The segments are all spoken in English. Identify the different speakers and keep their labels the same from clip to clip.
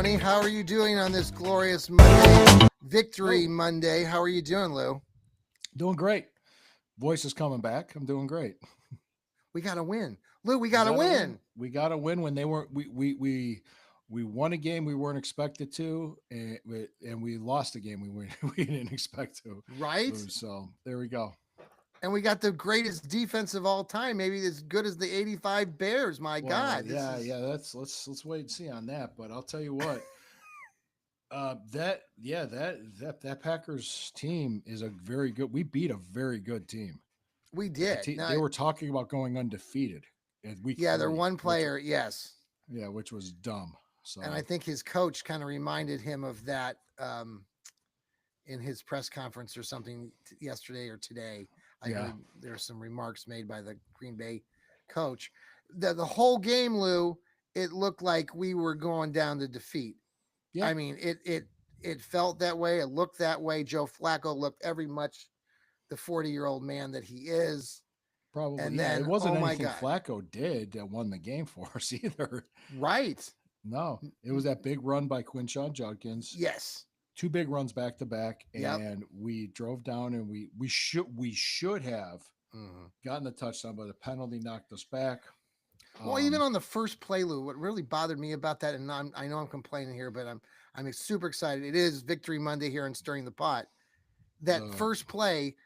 Speaker 1: Tony. How are you doing on this glorious Monday, Victory
Speaker 2: Oh,
Speaker 1: Monday? How are you doing, Lou?
Speaker 2: doing great. Voice is coming back. I'm doing great.
Speaker 1: We got to win. Lou, we
Speaker 2: We
Speaker 1: got to
Speaker 2: got to win.
Speaker 1: win.
Speaker 2: We got to win when they weren't. We won a game we weren't expected to, and we lost a game we weren't, we didn't expect to
Speaker 1: Right?
Speaker 2: lose. So there we go.
Speaker 1: And we got the greatest defense of all time, maybe as good as the 85 Bears. My
Speaker 2: Well,
Speaker 1: God, this
Speaker 2: yeah,
Speaker 1: is
Speaker 2: yeah. Let's wait and see on that. But I'll tell you what. That Packers team is a very good. We beat a very good team.
Speaker 1: we did.
Speaker 2: They
Speaker 1: Now,
Speaker 2: were talking about going undefeated at week
Speaker 1: yeah, they're
Speaker 2: 3,
Speaker 1: one
Speaker 2: which
Speaker 1: player, yes.
Speaker 2: which was dumb.
Speaker 1: And I
Speaker 2: So
Speaker 1: think his coach kind of reminded him of that in his press conference or something yesterday or today. I
Speaker 2: yeah,
Speaker 1: heard there's some remarks made by the Green Bay coach. The whole game, Lou, it looked like we were going down to defeat.
Speaker 2: yeah,
Speaker 1: I mean, it felt that way. It looked that way. Joe Flacco looked every much the 40-year-old man that he is.
Speaker 2: probably.
Speaker 1: And
Speaker 2: Yeah, it
Speaker 1: then,
Speaker 2: wasn't
Speaker 1: oh my
Speaker 2: anything
Speaker 1: God,
Speaker 2: Flacco did that won the game for us either.
Speaker 1: right?
Speaker 2: No, it was that big run by Quinshawn Judkins.
Speaker 1: Yes.
Speaker 2: Two big runs back to back,
Speaker 1: Yep.
Speaker 2: and we drove down, and we should have
Speaker 1: Mhm.
Speaker 2: gotten the touchdown, but the penalty knocked us back.
Speaker 1: Well, even
Speaker 2: Um,
Speaker 1: on the first play, Lou, what really bothered me about that, and I know I'm complaining here, but I'm super excited. It is Victory Monday here and stirring the pot. That
Speaker 2: the
Speaker 1: first play,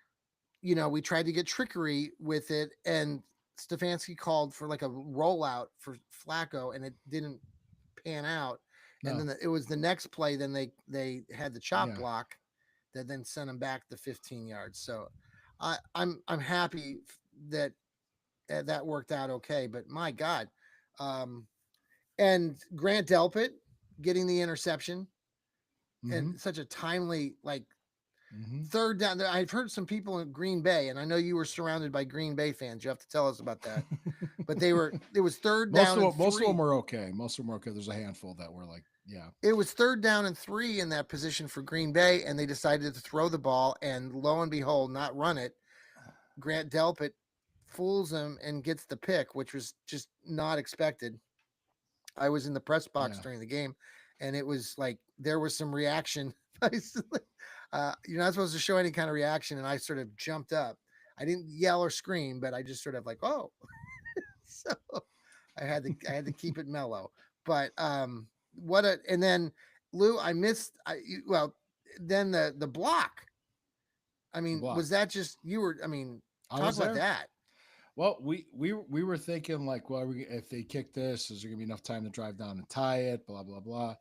Speaker 1: we tried to get trickery with it, and Stefanski called for like a rollout for Flacco, and it didn't pan out. And
Speaker 2: no,
Speaker 1: then it was the next play. Then they had the chop
Speaker 2: yeah,
Speaker 1: block that then sent him back the 15 yards. So I'm happy that that worked out okay. But my God, um, and Grant Delpit getting the interception
Speaker 2: mm-hmm,
Speaker 1: and such a timely like
Speaker 2: mm-hmm.
Speaker 1: third down. I've heard some people in Green Bay, and I know you were surrounded by Green Bay fans. You have to tell us about that. But it was third
Speaker 2: most
Speaker 1: down
Speaker 2: of
Speaker 1: and
Speaker 2: them, most of them
Speaker 1: three.
Speaker 2: were okay. Most of them were okay. There's a handful that were like, yeah,
Speaker 1: It was third down and three in that position for Green Bay, and they decided to throw the ball, and lo and behold, not run it. Grant Delpit fools him and gets the pick, which was just not expected. I was in the press box
Speaker 2: yeah,
Speaker 1: during the game, and it was like there was some reaction. You're not supposed to show any kind of reaction, and I sort of jumped up. I didn't yell or scream, but I just sort of like, oh. So I had to keep it mellow. But what a and then Lou, I missed. Well, then the block. I
Speaker 2: the
Speaker 1: mean,
Speaker 2: block.
Speaker 1: was that just you were? I mean,
Speaker 2: I
Speaker 1: talk
Speaker 2: was
Speaker 1: about
Speaker 2: there.
Speaker 1: that.
Speaker 2: Well, we were thinking like, well, if they kick this, is there gonna be enough time to drive down and tie it? Blah blah blah.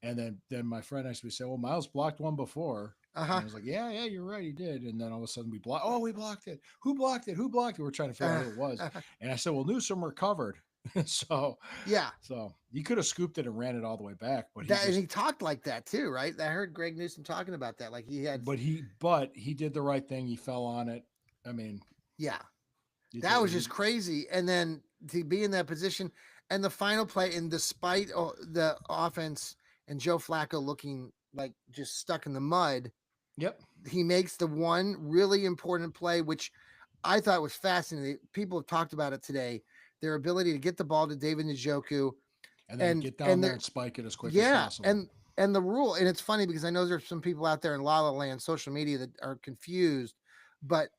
Speaker 2: And then my friend next to me said, well, Miles blocked one before.
Speaker 1: Uh
Speaker 2: And
Speaker 1: huh.
Speaker 2: I was like, yeah, you're right, he did. And then all of a sudden we blocked. Oh, we blocked it. Who blocked it? Who blocked it? We're trying to figure out who it was. And I said, well, Newsom recovered. so
Speaker 1: Yeah,
Speaker 2: so he could have scooped it and ran it all the way back, but he
Speaker 1: that and
Speaker 2: just
Speaker 1: he talked like that too, right? I heard Greg Newsom talking about that. Like he had,
Speaker 2: but he did the right thing. He fell on it. I mean,
Speaker 1: yeah,
Speaker 2: he
Speaker 1: that
Speaker 2: did.
Speaker 1: was just crazy. And then to be in that position, and the final play, and despite the offense and Joe Flacco looking like just stuck in the mud,
Speaker 2: Yep.
Speaker 1: he makes the one really important play, which I thought was fascinating. People have talked about it today. Their ability to get the ball to David Njoku,
Speaker 2: And then
Speaker 1: and
Speaker 2: get down
Speaker 1: and
Speaker 2: there
Speaker 1: they're
Speaker 2: and spike it as quick as
Speaker 1: yeah,
Speaker 2: possible.
Speaker 1: and the rule, and it's funny because I know there's some people out there in La La Land social media that are confused, but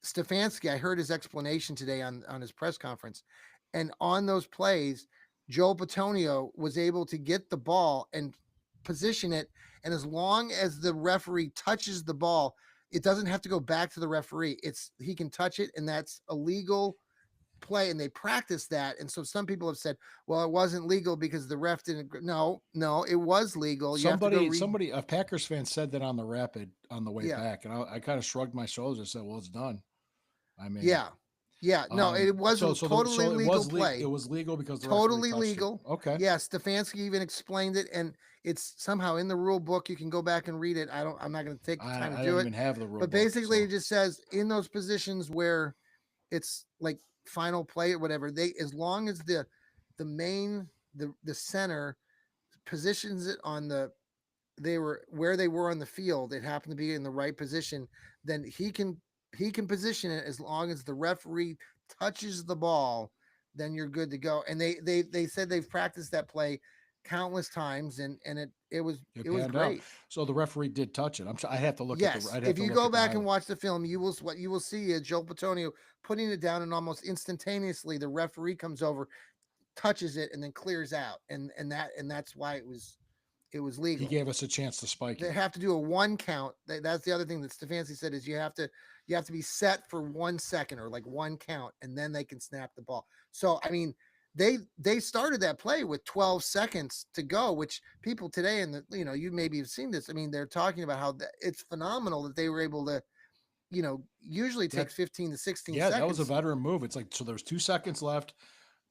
Speaker 1: Stefanski, I heard his explanation today on his press conference, and on those plays, Joel Patonio was able to get the ball and position it, and as long as the referee touches the ball, it doesn't have to go back to the referee. It's he can touch it, and that's a legal play, and they practice that. And so some people have said, well, it wasn't legal because the ref didn't. No, it was legal. You have to go read.
Speaker 2: A Packers fan said that on the Rapid on the way
Speaker 1: Yeah,
Speaker 2: back, and I kind of shrugged my shoulders and said, "Well, it's done." I mean,
Speaker 1: yeah, yeah. No, it was a totally legal
Speaker 2: it
Speaker 1: play.
Speaker 2: was legal because the referee
Speaker 1: Totally
Speaker 2: touched it.
Speaker 1: legal.
Speaker 2: Okay,
Speaker 1: Yeah, Stefanski even explained it, and it's somehow in the rule book. You can go back and read it. I'm not going to take the time to
Speaker 2: I
Speaker 1: do
Speaker 2: don't
Speaker 1: it,
Speaker 2: even have the rule
Speaker 1: but
Speaker 2: book,
Speaker 1: basically, it
Speaker 2: so
Speaker 1: just says in those positions where it's like final play or whatever, they as long as the main the center positions it on they were where they were on the field, it happened to be in the right position, then he can position it as long as the referee touches the ball, then you're good to go. And they said they've practiced that play countless times, and
Speaker 2: It
Speaker 1: it was
Speaker 2: panned out.
Speaker 1: great.
Speaker 2: So the referee did touch it. I have to look at the.
Speaker 1: Yes,
Speaker 2: I'd have
Speaker 1: if
Speaker 2: to
Speaker 1: you
Speaker 2: look
Speaker 1: go
Speaker 2: at the
Speaker 1: back and
Speaker 2: highlight.
Speaker 1: watch the film, you will what you will see is Joe Platonio putting it down, and almost instantaneously the referee comes over, touches it, and then clears out, and that's why it was
Speaker 2: He
Speaker 1: legal.
Speaker 2: gave us a chance to spike
Speaker 1: They
Speaker 2: it.
Speaker 1: have to do a one count. That's the other thing that Stefanski said is you have to be set for 1 second or like one count, and then they can snap the ball. So I mean, they started that play with 12 seconds to go, which people today in the you maybe have seen this. I mean, they're talking about how it's phenomenal that they were able to usually
Speaker 2: That
Speaker 1: takes 15 to 16
Speaker 2: Yeah, that was a
Speaker 1: seconds.
Speaker 2: veteran move. It's like, so there's 2 seconds left.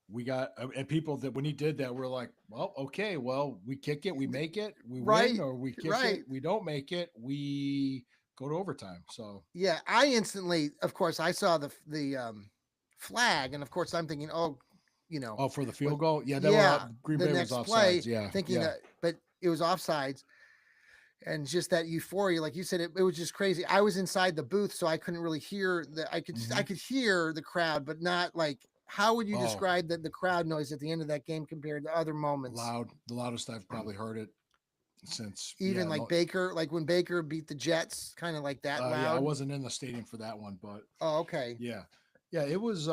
Speaker 2: We got and people that when he did that, we're like, well, okay, well, we kick it, we make it, we win,
Speaker 1: Right,
Speaker 2: or we kick it,
Speaker 1: right.
Speaker 2: we don't make it, we go to overtime. So,
Speaker 1: Yeah, I instantly, of course, I saw the flag, and of course, I'm thinking, oh, you know,
Speaker 2: oh, for the
Speaker 1: was
Speaker 2: field goal, yeah, they were
Speaker 1: yeah,
Speaker 2: up. Green
Speaker 1: the
Speaker 2: Bay was
Speaker 1: next play,
Speaker 2: offsides. Yeah,
Speaker 1: thinking
Speaker 2: yeah.
Speaker 1: that, but it was offsides, and just that euphoria, like you said, it was just crazy. I was inside the booth, so I couldn't really hear I
Speaker 2: Hmm.
Speaker 1: could hear the crowd, but not like how would you
Speaker 2: Oh,
Speaker 1: describe the crowd noise at the end of that game compared to other moments?
Speaker 2: loud, the loudest I've probably heard it since.
Speaker 1: Even
Speaker 2: Yeah,
Speaker 1: like
Speaker 2: no,
Speaker 1: Baker, like when Baker beat the Jets, kind of like that
Speaker 2: yeah, I
Speaker 1: loud.
Speaker 2: wasn't in the stadium for that one, but
Speaker 1: Oh, okay.
Speaker 2: yeah, yeah, it was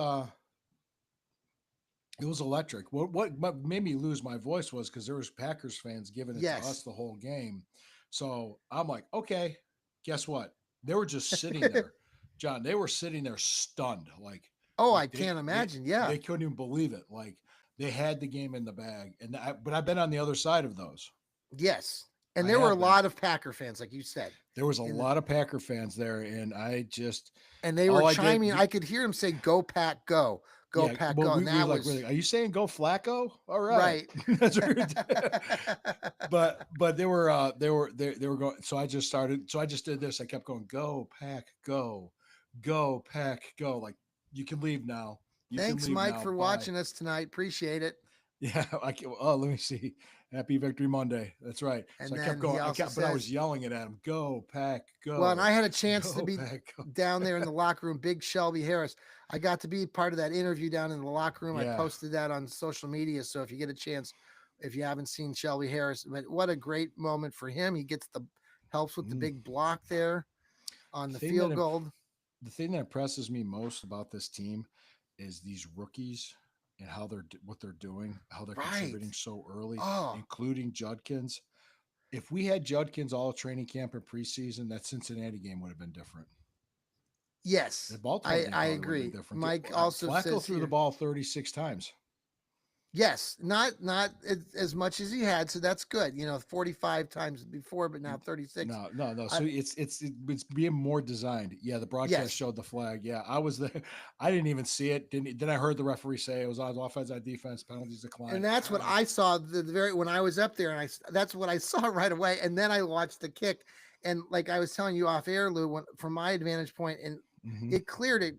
Speaker 2: electric. What made me lose my voice was because there was Packers fans giving it to us
Speaker 1: Yes.
Speaker 2: the whole game. So I'm like, okay, guess what? They were just sitting there, John. They were sitting there stunned,
Speaker 1: Oh, I
Speaker 2: like
Speaker 1: can't
Speaker 2: they
Speaker 1: imagine. Yeah.
Speaker 2: they couldn't even believe it. Like they had the game in the bag. But I've been on the other side of those.
Speaker 1: Yes. And
Speaker 2: I
Speaker 1: there were a
Speaker 2: have been.
Speaker 1: lot of Packer fans, like you said,
Speaker 2: There was a
Speaker 1: in the,
Speaker 2: lot of Packer fans there, and I just
Speaker 1: and they were
Speaker 2: all I
Speaker 1: chiming.
Speaker 2: did.
Speaker 1: I could hear them say, "Go Pack, go, go
Speaker 2: Yeah,
Speaker 1: Pack,
Speaker 2: well,
Speaker 1: go," and
Speaker 2: we were
Speaker 1: that
Speaker 2: like,
Speaker 1: was
Speaker 2: really, are you saying go Flacco? All right,
Speaker 1: right.
Speaker 2: that's what we were but they were going. So I just started. So I just did this. I kept going, go Pack, go Pack, go. Like you can leave now. You can
Speaker 1: Thanks,
Speaker 2: leave
Speaker 1: Mike,
Speaker 2: now.
Speaker 1: for
Speaker 2: Bye.
Speaker 1: watching us tonight. Appreciate it.
Speaker 2: Yeah, I can, oh, let me see. Happy Victory Monday. That's right. So
Speaker 1: And
Speaker 2: I kept
Speaker 1: then he
Speaker 2: going.
Speaker 1: also
Speaker 2: But I was
Speaker 1: says,
Speaker 2: yelling it at him. Go Pack,
Speaker 1: well, and
Speaker 2: go,
Speaker 1: I had a chance to
Speaker 2: go
Speaker 1: be
Speaker 2: Pack, go.
Speaker 1: down there in the locker room. Big Shelby Harris. I got to be part of that interview down in the locker room. I
Speaker 2: Yeah.
Speaker 1: posted that on social media. So if you get a chance, if you haven't seen Shelby Harris, but what a great moment for him. He gets the helps with the
Speaker 2: Mm.
Speaker 1: big block there on
Speaker 2: The
Speaker 1: the
Speaker 2: thing that
Speaker 1: field goal.
Speaker 2: the thing that impresses me most about this team is these rookies and how what they're doing, how they're
Speaker 1: Right.
Speaker 2: contributing so early,
Speaker 1: Oh,
Speaker 2: including Judkins. If we had Judkins all training camp and preseason, that Cincinnati game would have been different.
Speaker 1: yes.
Speaker 2: The Baltimore game
Speaker 1: I
Speaker 2: probably would have
Speaker 1: agree.
Speaker 2: been different.
Speaker 1: Mike also
Speaker 2: Flacco
Speaker 1: says
Speaker 2: threw the
Speaker 1: here,
Speaker 2: ball 36 times.
Speaker 1: yes, not as much as he had, so that's good. 45 times before, but now 36.
Speaker 2: No, no, no.
Speaker 1: I,
Speaker 2: So it's being more designed. Yeah, the broadcast
Speaker 1: yes,
Speaker 2: showed the flag. Yeah, I was there. I didn't even see it. Didn't. Then I heard the referee say it was on offense, on defense, penalties
Speaker 1: and
Speaker 2: declined.
Speaker 1: that's what I saw the very when I was up there, and that's what I saw right away. And then I watched the kick, and like I was telling you off air, Lou, from my advantage point, and
Speaker 2: Mm-hmm.
Speaker 1: it cleared it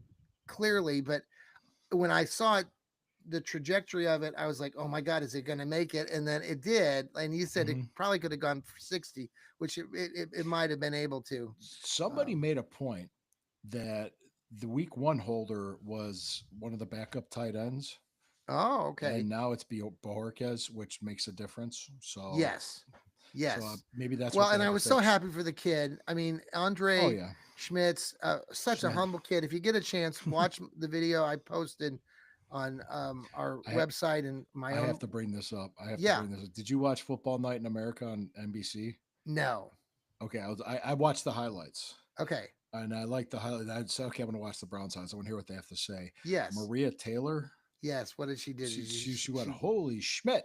Speaker 1: clearly, but when I saw it, the trajectory of it, I was like, oh my God, is it going to make it? And then it did. And you said it
Speaker 2: Mm-hmm.
Speaker 1: probably could have gone for 60, which it might have been able to.
Speaker 2: Somebody
Speaker 1: Um,
Speaker 2: made a point that the week one holder was one of the backup tight ends,
Speaker 1: oh,
Speaker 2: and
Speaker 1: okay.
Speaker 2: now it's Bohorquez, which makes a difference. So,
Speaker 1: Yes. Yes.
Speaker 2: maybe that's
Speaker 1: Well,
Speaker 2: what they
Speaker 1: and I
Speaker 2: had to
Speaker 1: was so
Speaker 2: fix.
Speaker 1: happy for the kid. I mean,
Speaker 2: Oh
Speaker 1: Andre
Speaker 2: yeah,
Speaker 1: Schmitz, such a
Speaker 2: Schmidt.
Speaker 1: humble kid. If you get a chance, watch the video I posted on our
Speaker 2: I ha-
Speaker 1: website and my
Speaker 2: I have
Speaker 1: own.
Speaker 2: to bring this up. I have to
Speaker 1: Yeah.
Speaker 2: bring this up. Did you watch Football Night in America on NBC?
Speaker 1: No.
Speaker 2: Okay, I watched the highlights,
Speaker 1: Okay.
Speaker 2: and I like the highlight. I said, okay, I'm going to watch the Browns highlights. I want to hear what they have to say.
Speaker 1: Yes.
Speaker 2: Maria Taylor,
Speaker 1: Yes. What did she do?
Speaker 2: she went, holy Schmidt.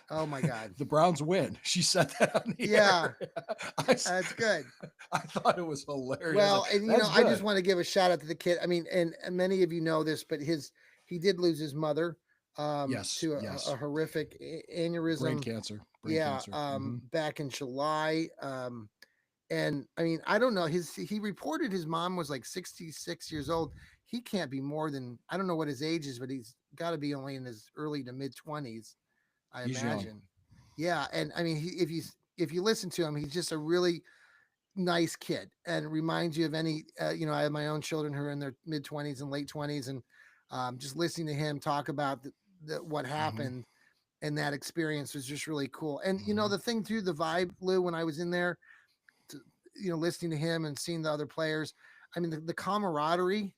Speaker 1: Oh my God.
Speaker 2: The Browns win. She said that on the
Speaker 1: Yeah.
Speaker 2: air. I,
Speaker 1: That's good.
Speaker 2: I thought it was hilarious. I was
Speaker 1: Well,
Speaker 2: like,
Speaker 1: and
Speaker 2: that's
Speaker 1: I just
Speaker 2: good.
Speaker 1: want to give a shout out to the kid. I mean, and many of you know this, but he did lose his mother
Speaker 2: Yes,
Speaker 1: to
Speaker 2: yes.
Speaker 1: a horrific
Speaker 2: Brain
Speaker 1: aneurysm.
Speaker 2: cancer. Brain
Speaker 1: Yeah,
Speaker 2: cancer. Hmm.
Speaker 1: back in July. And I mean, I don't know. He reported his mom was like 66 years old. He can't be more than I don't know what his age is, but he's got to be only in his early to mid 20s, I
Speaker 2: He's young.
Speaker 1: imagine. Yeah, and I mean, if you listen to him, he's just a really nice kid and reminds you of any. I have my own children who are in their mid 20s and late 20s, and just listening to him talk about what
Speaker 2: Hmm.
Speaker 1: happened. and that experience was just really cool. And you know,
Speaker 2: Mhm.
Speaker 1: the thing too, the vibe, Lou, when I was in there, to, listening to him and seeing the other players, I mean, the camaraderie,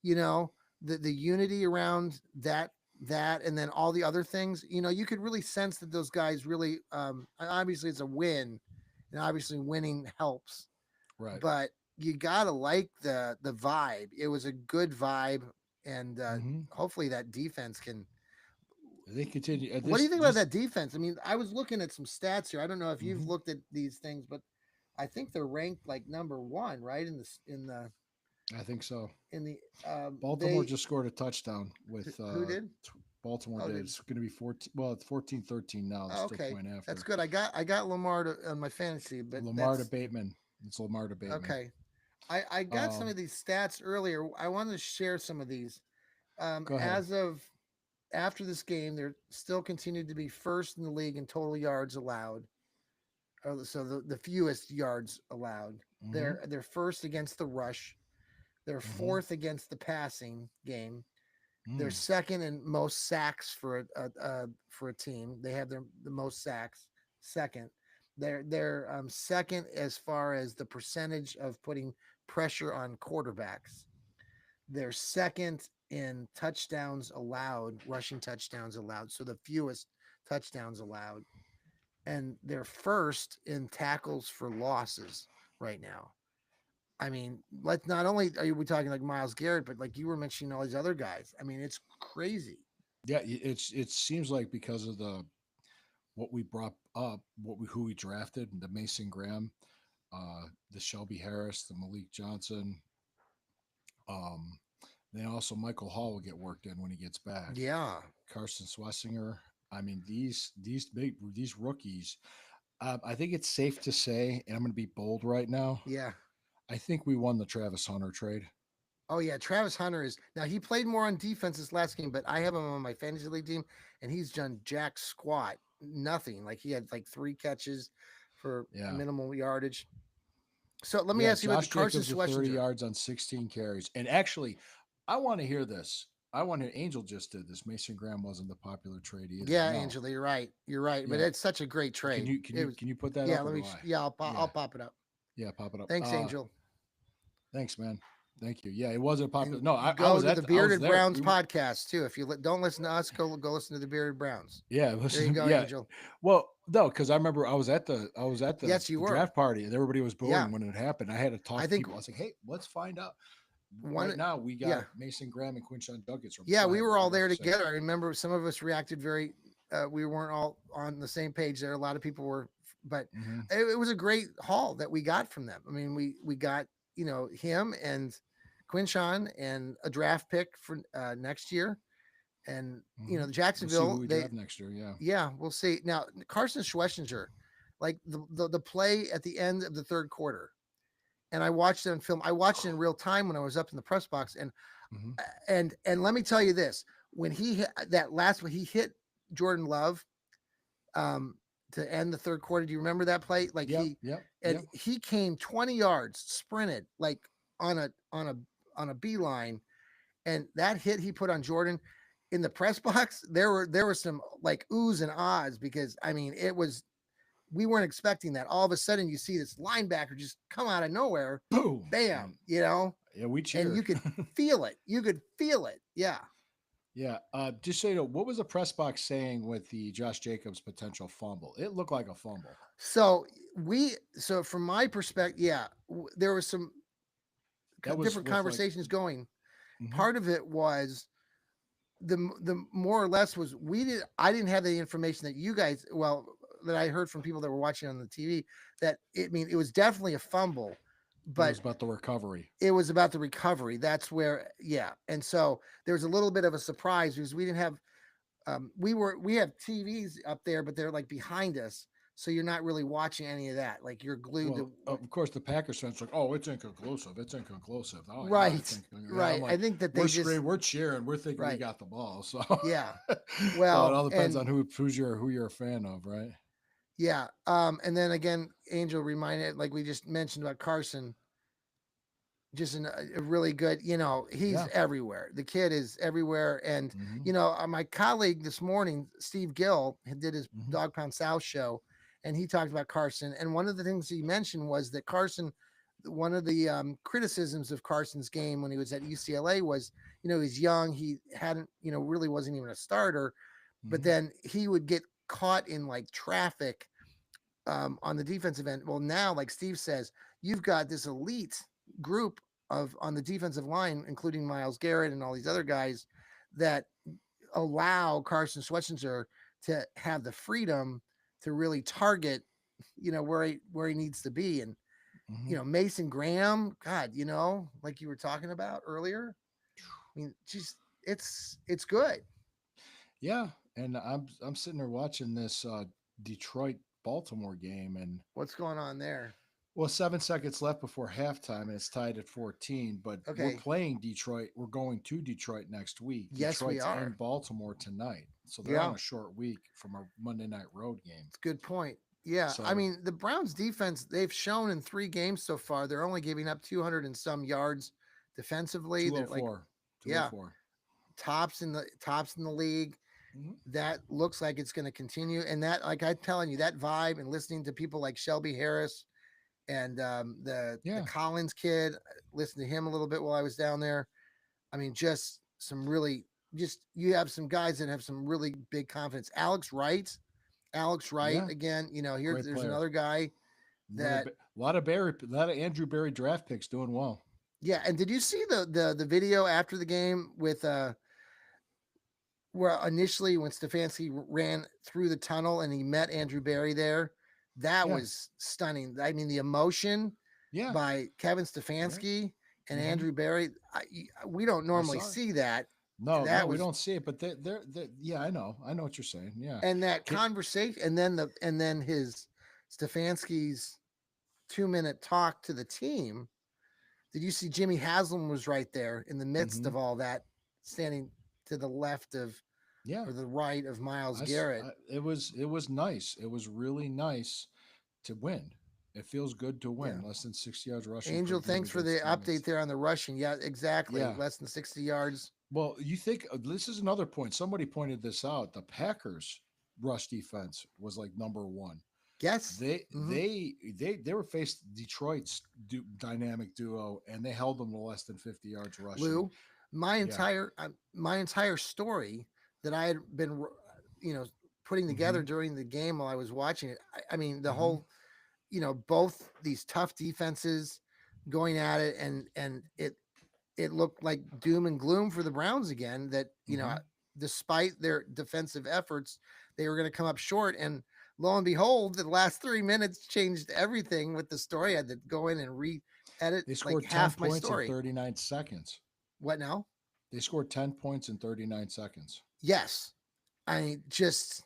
Speaker 1: you know, the unity around that and then all the other things, you could really sense that those guys really, obviously it's a win, and obviously winning helps,
Speaker 2: Right.
Speaker 1: but you gotta like the vibe. It was a good vibe, and
Speaker 2: Mhm.
Speaker 1: hopefully that defense can.
Speaker 2: They continue
Speaker 1: What do you think about
Speaker 2: this.
Speaker 1: that defense? I mean, I was looking at some stats here. I don't know if you've
Speaker 2: Mhm.
Speaker 1: looked at these things, but I think they're ranked like number one, right,
Speaker 2: I think so.
Speaker 1: in the
Speaker 2: Baltimore
Speaker 1: they
Speaker 2: just scored a touchdown with
Speaker 1: who did?
Speaker 2: Baltimore
Speaker 1: Oh,
Speaker 2: did.
Speaker 1: did
Speaker 2: It's going to be 14. Well, it's 14-13 now. They're
Speaker 1: oh,
Speaker 2: still
Speaker 1: okay.
Speaker 2: point
Speaker 1: That's
Speaker 2: after.
Speaker 1: good. I got Lamar on my fantasy, but
Speaker 2: Lamar to
Speaker 1: that's
Speaker 2: Bateman. It's Lamar to Bateman.
Speaker 1: okay. I got some
Speaker 2: Um,
Speaker 1: of these stats earlier. I wanted to share some of these.
Speaker 2: Go ahead.
Speaker 1: As of after this game, they're still continued to be first in the league in total yards allowed. So the fewest yards allowed.
Speaker 2: Mm-hmm.
Speaker 1: They're first against the rush. They're
Speaker 2: Mm-hmm.
Speaker 1: fourth against the passing game. They're
Speaker 2: Mm.
Speaker 1: second in most sacks for a team. They have the most sacks. Second, they're second as far as the percentage of putting pressure on quarterbacks. They're second in touchdowns allowed, rushing touchdowns allowed, so the fewest touchdowns allowed, and they're first in tackles for losses right now. I mean, let's not only are we talking like Miles Garrett, but like you were mentioning all these other guys. I mean, it's crazy.
Speaker 2: Yeah, it seems like because of the what we brought up, who we drafted, the Mason Graham, the Shelby Harris, the Malik Johnson, um, then also Michael Hall will get worked in when he gets back.
Speaker 1: Yeah,
Speaker 2: Carson Swessinger. I mean, these rookies. I think it's safe to say, and I'm going to be bold right now.
Speaker 1: yeah.
Speaker 2: I think we won the Travis Hunter trade.
Speaker 1: Oh yeah, Travis Hunter is now he played more on defense this last game, but I have him on my fantasy league team, and he's done jack squat, nothing. Like he had like 3 catches for
Speaker 2: Yeah,
Speaker 1: minimal yardage. So let me
Speaker 2: yeah.
Speaker 1: ask you about the
Speaker 2: Josh
Speaker 1: Carson
Speaker 2: Jacobs with 30
Speaker 1: Schlesinger.
Speaker 2: yards on 16 carries. And actually, I want to hear this. I want to. Angel just did this. Mason Graham wasn't the popular trade either.
Speaker 1: Yeah,
Speaker 2: No.
Speaker 1: Angela, you're right. You're right. But
Speaker 2: Yeah.
Speaker 1: it's such a great
Speaker 2: Can
Speaker 1: trade.
Speaker 2: you can
Speaker 1: It
Speaker 2: you
Speaker 1: was.
Speaker 2: can you put that
Speaker 1: Yeah,
Speaker 2: up or
Speaker 1: let me.
Speaker 2: do I?
Speaker 1: Yeah,
Speaker 2: Yeah.
Speaker 1: I'll pop it up.
Speaker 2: Yeah. Pop it up.
Speaker 1: Thanks, Angel.
Speaker 2: Thanks, man. Thank you. Yeah, it wasn't popular.
Speaker 1: And
Speaker 2: No, I
Speaker 1: go
Speaker 2: was
Speaker 1: to the
Speaker 2: I was
Speaker 1: Bearded
Speaker 2: there.
Speaker 1: Browns podcast too. If you don't listen to us, go listen to the Bearded Browns.
Speaker 2: Yeah,
Speaker 1: There you
Speaker 2: listen.
Speaker 1: go,
Speaker 2: Yeah.
Speaker 1: Angel.
Speaker 2: Well, no, because I remember I was at
Speaker 1: Yes, you
Speaker 2: the
Speaker 1: were.
Speaker 2: draft party and everybody was
Speaker 1: Yeah,
Speaker 2: booing when it happened. I had to talk
Speaker 1: I
Speaker 2: to
Speaker 1: think
Speaker 2: people. I was like, hey, let's find out.
Speaker 1: one.
Speaker 2: Right now, we
Speaker 1: Yeah,
Speaker 2: got Mason Graham and Quinshawn Judkins.
Speaker 1: yeah,
Speaker 2: Go
Speaker 1: we
Speaker 2: ahead.
Speaker 1: were
Speaker 2: What
Speaker 1: all
Speaker 2: you about
Speaker 1: there
Speaker 2: to say?
Speaker 1: together. I remember some of us reacted very. We weren't all on the same page there. A lot of people were, but
Speaker 2: Hmm.
Speaker 1: it was a great haul that we got from them. I mean, we got him and Quinshawn and a draft pick for next year, and
Speaker 2: Hmm.
Speaker 1: the
Speaker 2: We'll see who
Speaker 1: Jacksonville.
Speaker 2: we
Speaker 1: They
Speaker 2: draft next year. Yeah.
Speaker 1: Yeah, we'll see. Now Carson Schwessinger, like the play at the end of the third quarter, and I watched it on film. I watched it in real time when I was up in the press box, and
Speaker 2: Hmm.
Speaker 1: and let me tell you this: when he hit that last one, he hit Jordan Love um, to end the third quarter. Do you remember that play? Like
Speaker 2: Yep. Yep.
Speaker 1: and
Speaker 2: Yep.
Speaker 1: he came 20 yards, sprinted like on a beeline, and that hit he put on Jordan in the press box. There were some like oohs and ahs because I mean it was we weren't expecting that. All of a sudden you see this linebacker just come out of nowhere,
Speaker 2: Boom.
Speaker 1: bam,
Speaker 2: And yeah, we
Speaker 1: and you
Speaker 2: cheered.
Speaker 1: could feel it. You could feel it. Yeah.
Speaker 2: Yeah. Just so you know, what was the press box saying with the Josh Jacobs potential fumble? It looked like a fumble.
Speaker 1: So from my perspective, yeah, there was some
Speaker 2: That was
Speaker 1: different
Speaker 2: with like.
Speaker 1: conversations going.
Speaker 2: Mhm.
Speaker 1: Part of it was the more or less was I didn't have the information that you guys that I heard from people that were watching on the TV that it was definitely a fumble,
Speaker 2: But it
Speaker 1: but
Speaker 2: was about the recovery.
Speaker 1: it was about the recovery. That's where, yeah. And so there was a little bit of a surprise because we didn't have, we have TVs up there, but they're like behind us. So you're not really watching any of that. Like you're glued
Speaker 2: Well,
Speaker 1: to what,
Speaker 2: of course, the Packers fans like, oh, it's inconclusive. It's inconclusive. Oh yeah, it's
Speaker 1: right.
Speaker 2: inconclusive. Yeah, I'm
Speaker 1: Right. I
Speaker 2: like,
Speaker 1: think that
Speaker 2: we're
Speaker 1: they just,
Speaker 2: screaming, we're cheering, we're thinking we
Speaker 1: right.
Speaker 2: got the ball. So,
Speaker 1: Yeah.
Speaker 2: so it
Speaker 1: Well,
Speaker 2: all depends
Speaker 1: and
Speaker 2: on who you're a fan of, right?
Speaker 1: yeah. And then again, Angel reminded, like we just mentioned about Carson, just a really good, he's
Speaker 2: Yeah.
Speaker 1: everywhere. The kid is everywhere. And,
Speaker 2: Hmm.
Speaker 1: my colleague this morning, Steve Gill, did his
Speaker 2: Hmm.
Speaker 1: Dog Pound South show, and he talked about Carson. And one of the things he mentioned was that Carson, one of the criticisms of Carson's game when he was at UCLA was, he's young. He hadn't, really wasn't even a starter, but
Speaker 2: Hmm.
Speaker 1: then he would get caught in like traffic on the defensive end. Well, now, like Steve says, you've got this elite group of on the defensive line, including Miles Garrett and all these other guys that allow Carson Schwarzenegger to have the freedom to really target, where he needs to be. And
Speaker 2: Hmm.
Speaker 1: Mason Graham, God, like you were talking about earlier. I mean, just it's good.
Speaker 2: Yeah, and I'm sitting there watching this Detroit Baltimore game, and
Speaker 1: What's going on there?
Speaker 2: well, 7 seconds left before halftime, and it's tied at 14. But we're
Speaker 1: Okay,
Speaker 2: playing Detroit. We're going to Detroit next week.
Speaker 1: yes, we
Speaker 2: Detroit's in
Speaker 1: are.
Speaker 2: Baltimore tonight, so they're on
Speaker 1: Yeah.
Speaker 2: a short week from a Monday night road game.
Speaker 1: It's a good point. Yeah, I
Speaker 2: So
Speaker 1: mean the Browns defense, they've shown in 3 games so far, they're only giving up 200 and some yards defensively. They're like,
Speaker 2: 204,
Speaker 1: yeah,
Speaker 2: 204.
Speaker 1: tops in the league.
Speaker 2: Mm-hmm.
Speaker 1: That looks like it's going to continue. And that, like I'm telling you, that vibe and listening to people like Shelby Harris and the
Speaker 2: Yeah,
Speaker 1: Collins kid, listen to him a little bit while I was down there. I mean, just some really, just you have some guys that have some really big confidence. Alex Wright
Speaker 2: yeah,
Speaker 1: again. Here
Speaker 2: great
Speaker 1: there's
Speaker 2: player.
Speaker 1: another guy
Speaker 2: Another
Speaker 1: that,
Speaker 2: a lot of Andrew Berry draft picks doing well.
Speaker 1: yeah. And did you see the video after the game with where initially when Stefanski ran through the tunnel and he met Andrew Barry there? That
Speaker 2: Yeah,
Speaker 1: was stunning. I mean, the emotion
Speaker 2: yeah,
Speaker 1: by Kevin
Speaker 2: yeah.
Speaker 1: Stefanski and
Speaker 2: Hmm.
Speaker 1: Andrew Barry. We don't
Speaker 2: I
Speaker 1: normally
Speaker 2: saw it.
Speaker 1: see that.
Speaker 2: No, no,
Speaker 1: That
Speaker 2: we
Speaker 1: was
Speaker 2: don't see it, but yeah, I know what you're saying. Yeah,
Speaker 1: and that
Speaker 2: Can,
Speaker 1: conversation, and then his Stefanski's 2-minute talk to the team. Did you see Jimmy Haslam was right there in the midst
Speaker 2: hmm
Speaker 1: of all that, standing to the left of
Speaker 2: yeah.
Speaker 1: or the right of Miles Garrett?
Speaker 2: It was nice. It was really nice to win. It feels good to
Speaker 1: Yeah.
Speaker 2: win. Less than 60 yards rushing for
Speaker 1: Angel,
Speaker 2: a game
Speaker 1: thanks for the
Speaker 2: against
Speaker 1: update
Speaker 2: teammates.
Speaker 1: there on the rushing. Yeah, exactly.
Speaker 2: Yeah.
Speaker 1: Less than 60 yards.
Speaker 2: Well, you think this is another point. Somebody pointed this out. The Packers rush defense was like number one.
Speaker 1: Yes. Hmm.
Speaker 2: They were faced Detroit's dynamic duo, and they held them to less than 50 yards rushing.
Speaker 1: Lou, my
Speaker 2: Yeah.
Speaker 1: entire my entire story that I had been, you know, putting
Speaker 2: Mm-hmm.
Speaker 1: together during the game while I was watching it. I mean, the
Speaker 2: Mm-hmm.
Speaker 1: whole, both these tough defenses going at it, and it looked like doom and gloom for the Browns again. That
Speaker 2: Mm-hmm.
Speaker 1: despite their defensive efforts, they were going to come up short. And lo and behold, the last 3 minutes changed everything with the story. I had to go in and re-edit
Speaker 2: They
Speaker 1: like
Speaker 2: scored 10
Speaker 1: half my
Speaker 2: points in
Speaker 1: story.
Speaker 2: 39 seconds.
Speaker 1: What now?
Speaker 2: They scored 10 points in 39 seconds.
Speaker 1: Yes, I mean just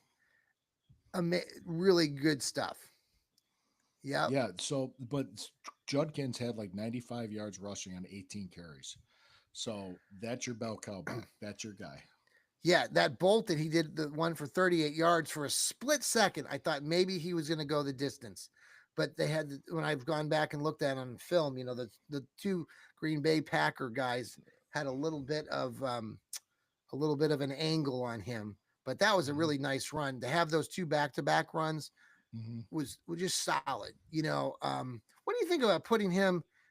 Speaker 1: really good stuff. Yep.
Speaker 2: Yeah. So, but Judkins had like 95 yards rushing on 18 carries. So that's your bell cow back. That's your guy.
Speaker 1: Yeah, that bolt that he did, the one for 38 yards for a split second, I thought maybe he was going to go the distance. But they had, when I've gone back and looked at it on film, the two Green Bay Packer guys had a little bit of an angle on him. But that was a
Speaker 2: Hmm.
Speaker 1: really nice run. To have those two back-to-back runs
Speaker 2: Hmm.
Speaker 1: was just solid. What do you think about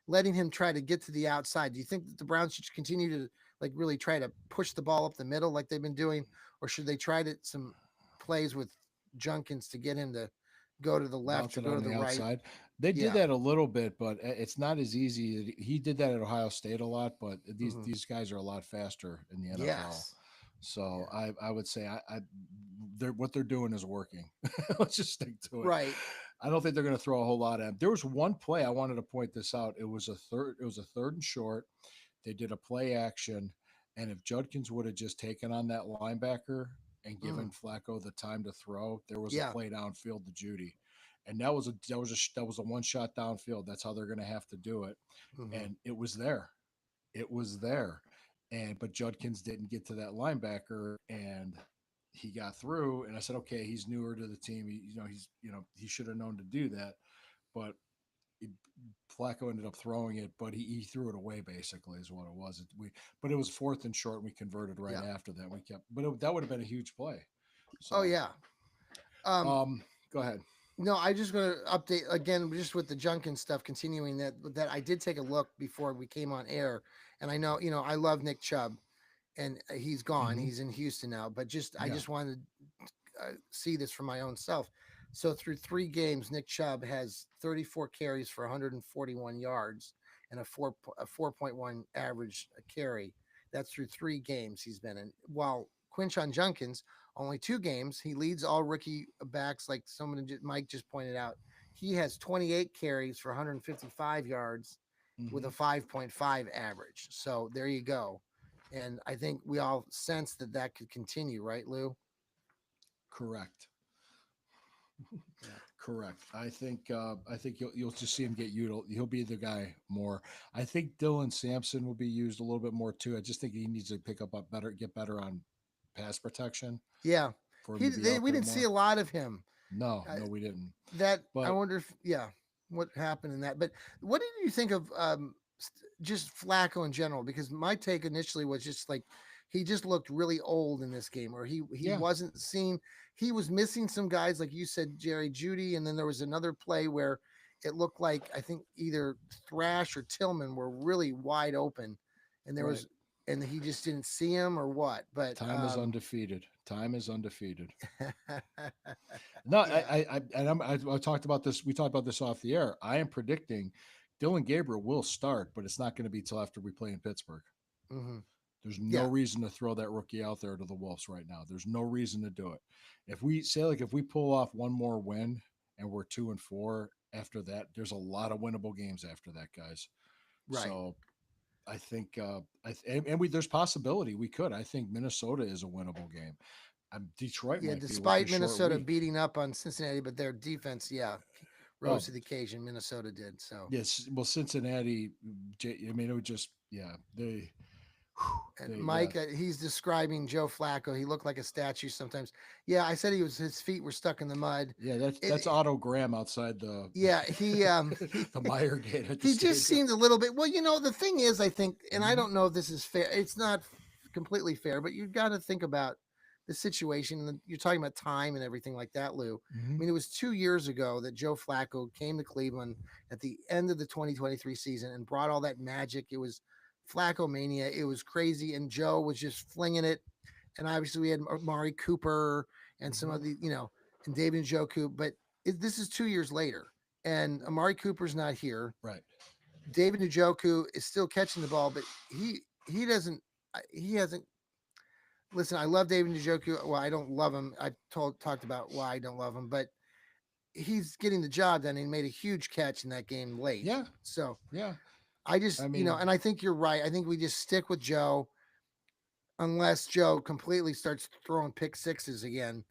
Speaker 1: letting him try to get to the outside? Do you think that the Browns should continue to like really try to push the ball up the middle like they've been doing, or should they try to some plays with Junkins to get him to go to the left
Speaker 2: Bounce
Speaker 1: or
Speaker 2: it
Speaker 1: go to
Speaker 2: on
Speaker 1: the
Speaker 2: the
Speaker 1: right?
Speaker 2: outside. They did
Speaker 1: Yeah.
Speaker 2: that a little bit, but it's not as easy. He did that at Ohio State a lot, but
Speaker 1: Hmm.
Speaker 2: these guys are a lot faster in the NFL.
Speaker 1: Yes.
Speaker 2: So
Speaker 1: Yeah.
Speaker 2: I would say they're what they're doing is working. Let's just stick to it.
Speaker 1: Right.
Speaker 2: I don't think they're going to throw a whole lot at him. There was one play I wanted to point this out. It was a third and short. They did a play action, and if Judkins would have just taken on that linebacker and
Speaker 1: Mm.
Speaker 2: given Flacco the time to throw, there was a
Speaker 1: Yeah.
Speaker 2: play downfield to Judy, and that was a one shot downfield. That's how they're going to have to do it,
Speaker 1: Hmm.
Speaker 2: and it was there. It was there, and but Judkins didn't get to that linebacker, and he got through. And I said, okay, he's newer to the team. He should have known to do that, but he- Flacco ended up throwing it, but he threw it away. Basically, is what it was. But it was fourth and short. And we converted right
Speaker 1: Yeah.
Speaker 2: after that. We kept, but that would have been a huge play.
Speaker 1: Oh
Speaker 2: So,
Speaker 1: yeah. Um,
Speaker 2: go ahead.
Speaker 1: no, I just going to update again, just with the Junkins stuff. Continuing that I did take a look before we came on air, and I know I love Nick Chubb, and he's gone.
Speaker 2: Hmm.
Speaker 1: He's in Houston now. But I
Speaker 2: Yeah.
Speaker 1: just wanted to see this for my own self. So through 3 games, Nick Chubb has 34 carries for 141 yards and a 4.1 average carry. That's through 3 games he's been in. While Quinshon Junkins, only 2 games, he leads all rookie backs. Like Mike just pointed out, he has 28 carries for 155 yards with a
Speaker 2: Hmm.
Speaker 1: 5.5 average. So there you go. And I think we all sense that could continue, right, Lou?
Speaker 2: Correct.
Speaker 1: Yeah.
Speaker 2: Correct. I think you'll just see him get utilized. He'll be the guy more. I think Dylan Sampson will be used a little bit more too. I just think he needs to pick up better, get better on pass protection
Speaker 1: Yeah.
Speaker 2: for him to be out
Speaker 1: We
Speaker 2: there
Speaker 1: didn't see
Speaker 2: more.
Speaker 1: a lot of him.
Speaker 2: No,
Speaker 1: Uh,
Speaker 2: no, we didn't.
Speaker 1: that I
Speaker 2: But
Speaker 1: wonder if what happened in that. But what did you think of just Flacco in general? Because my take initially was just like he just looked really old in this game, or he
Speaker 2: yeah,
Speaker 1: wasn't seen. He was missing some guys, like you said, Jerry Judy, and then there was another play where it looked like I think either Thrash or Tillman were really wide open, and
Speaker 2: right.
Speaker 1: and he just didn't see him or what. But
Speaker 2: Time is undefeated. Time is undefeated. No,
Speaker 1: yeah.
Speaker 2: I talked about this. We talked about this off the air. I am predicting Dylan Gabriel will start, but it's not going to be till after we play in Pittsburgh.
Speaker 1: Hmm.
Speaker 2: There's no
Speaker 1: Yeah.
Speaker 2: reason to throw that rookie out there to the Wolves right now. There's no reason to do it. If we pull off one more win and we're 2-4 after that, there's a lot of winnable games after that, guys.
Speaker 1: Right.
Speaker 2: So I think and we there's possibility we could. I think Minnesota is a winnable game. Detroit
Speaker 1: Yeah,
Speaker 2: might be with a
Speaker 1: despite
Speaker 2: short
Speaker 1: Minnesota
Speaker 2: week.
Speaker 1: beating up on Cincinnati, but their defense, yeah, rose
Speaker 2: Oh,
Speaker 1: to the occasion. Minnesota did so.
Speaker 2: yes. Well, Cincinnati. I mean, it would just yeah.
Speaker 1: And
Speaker 2: They yeah.
Speaker 1: Mike, he's describing Joe Flacco. He looked like a statue sometimes. Yeah, I said his feet were stuck in the mud.
Speaker 2: Yeah, that's
Speaker 1: It,
Speaker 2: Otto Graham outside the
Speaker 1: yeah,
Speaker 2: the Meyer gate at the
Speaker 1: he just
Speaker 2: stadium.
Speaker 1: seemed a little bit. Well, the thing is, I think, and I
Speaker 2: Hmm.
Speaker 1: don't know if this is fair. It's not completely fair, but you've got to think about the situation. You're talking about time and everything like that, Lou. I
Speaker 2: Hmm.
Speaker 1: mean, it was 2 years ago that Joe Flacco came to Cleveland at the end of the 2023 season and brought all that magic. It was Flacco mania. It was crazy, and Joe was just flinging it. And obviously, we had Amari Cooper and some
Speaker 2: Hmm.
Speaker 1: of the, and David Njoku. But this is 2 years later, and Amari Cooper's not here.
Speaker 2: Right.
Speaker 1: David Njoku is still catching the ball, but he doesn't he hasn't. Listen, I love David Njoku. Well, I don't love him. I talked about why I don't love him, but he's getting the job done. He made a huge catch in that game late.
Speaker 2: Yeah.
Speaker 1: So
Speaker 2: Yeah.
Speaker 1: I just,
Speaker 2: I mean,
Speaker 1: and I think you're right. I think we just stick with Joe unless Joe completely starts throwing pick sixes again.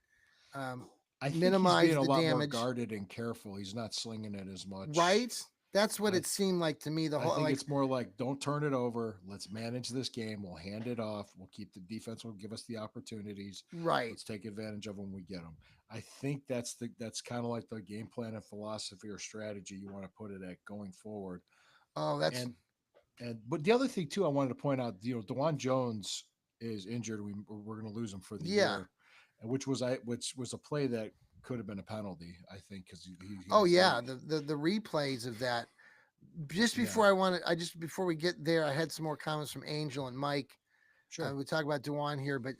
Speaker 1: Um,
Speaker 2: I think he's being
Speaker 1: Minimize
Speaker 2: a
Speaker 1: the
Speaker 2: lot more
Speaker 1: damage,
Speaker 2: guarded and careful. He's not slinging it as much.
Speaker 1: right? That's what
Speaker 2: I
Speaker 1: it seemed like to me. The
Speaker 2: I
Speaker 1: whole
Speaker 2: think
Speaker 1: like,
Speaker 2: it's more like don't turn it over. Let's manage this game. We'll hand it off. We'll keep the defense. Will give us the opportunities.
Speaker 1: right.
Speaker 2: Let's take advantage of when we get them. I think that's kind of like the game plan and philosophy or strategy you want to put it at going forward.
Speaker 1: Oh, that's
Speaker 2: And but the other thing too, I wanted to point out, Dewan Jones is injured. We're going to lose him for the
Speaker 1: yeah.
Speaker 2: year, and which was a play that could have been a penalty, I think, because
Speaker 1: Oh yeah, the replays of that. Just
Speaker 2: yeah,
Speaker 1: before before we get there, I had some more comments from Angel and Mike.
Speaker 2: sure,
Speaker 1: We talk about Dewan here, but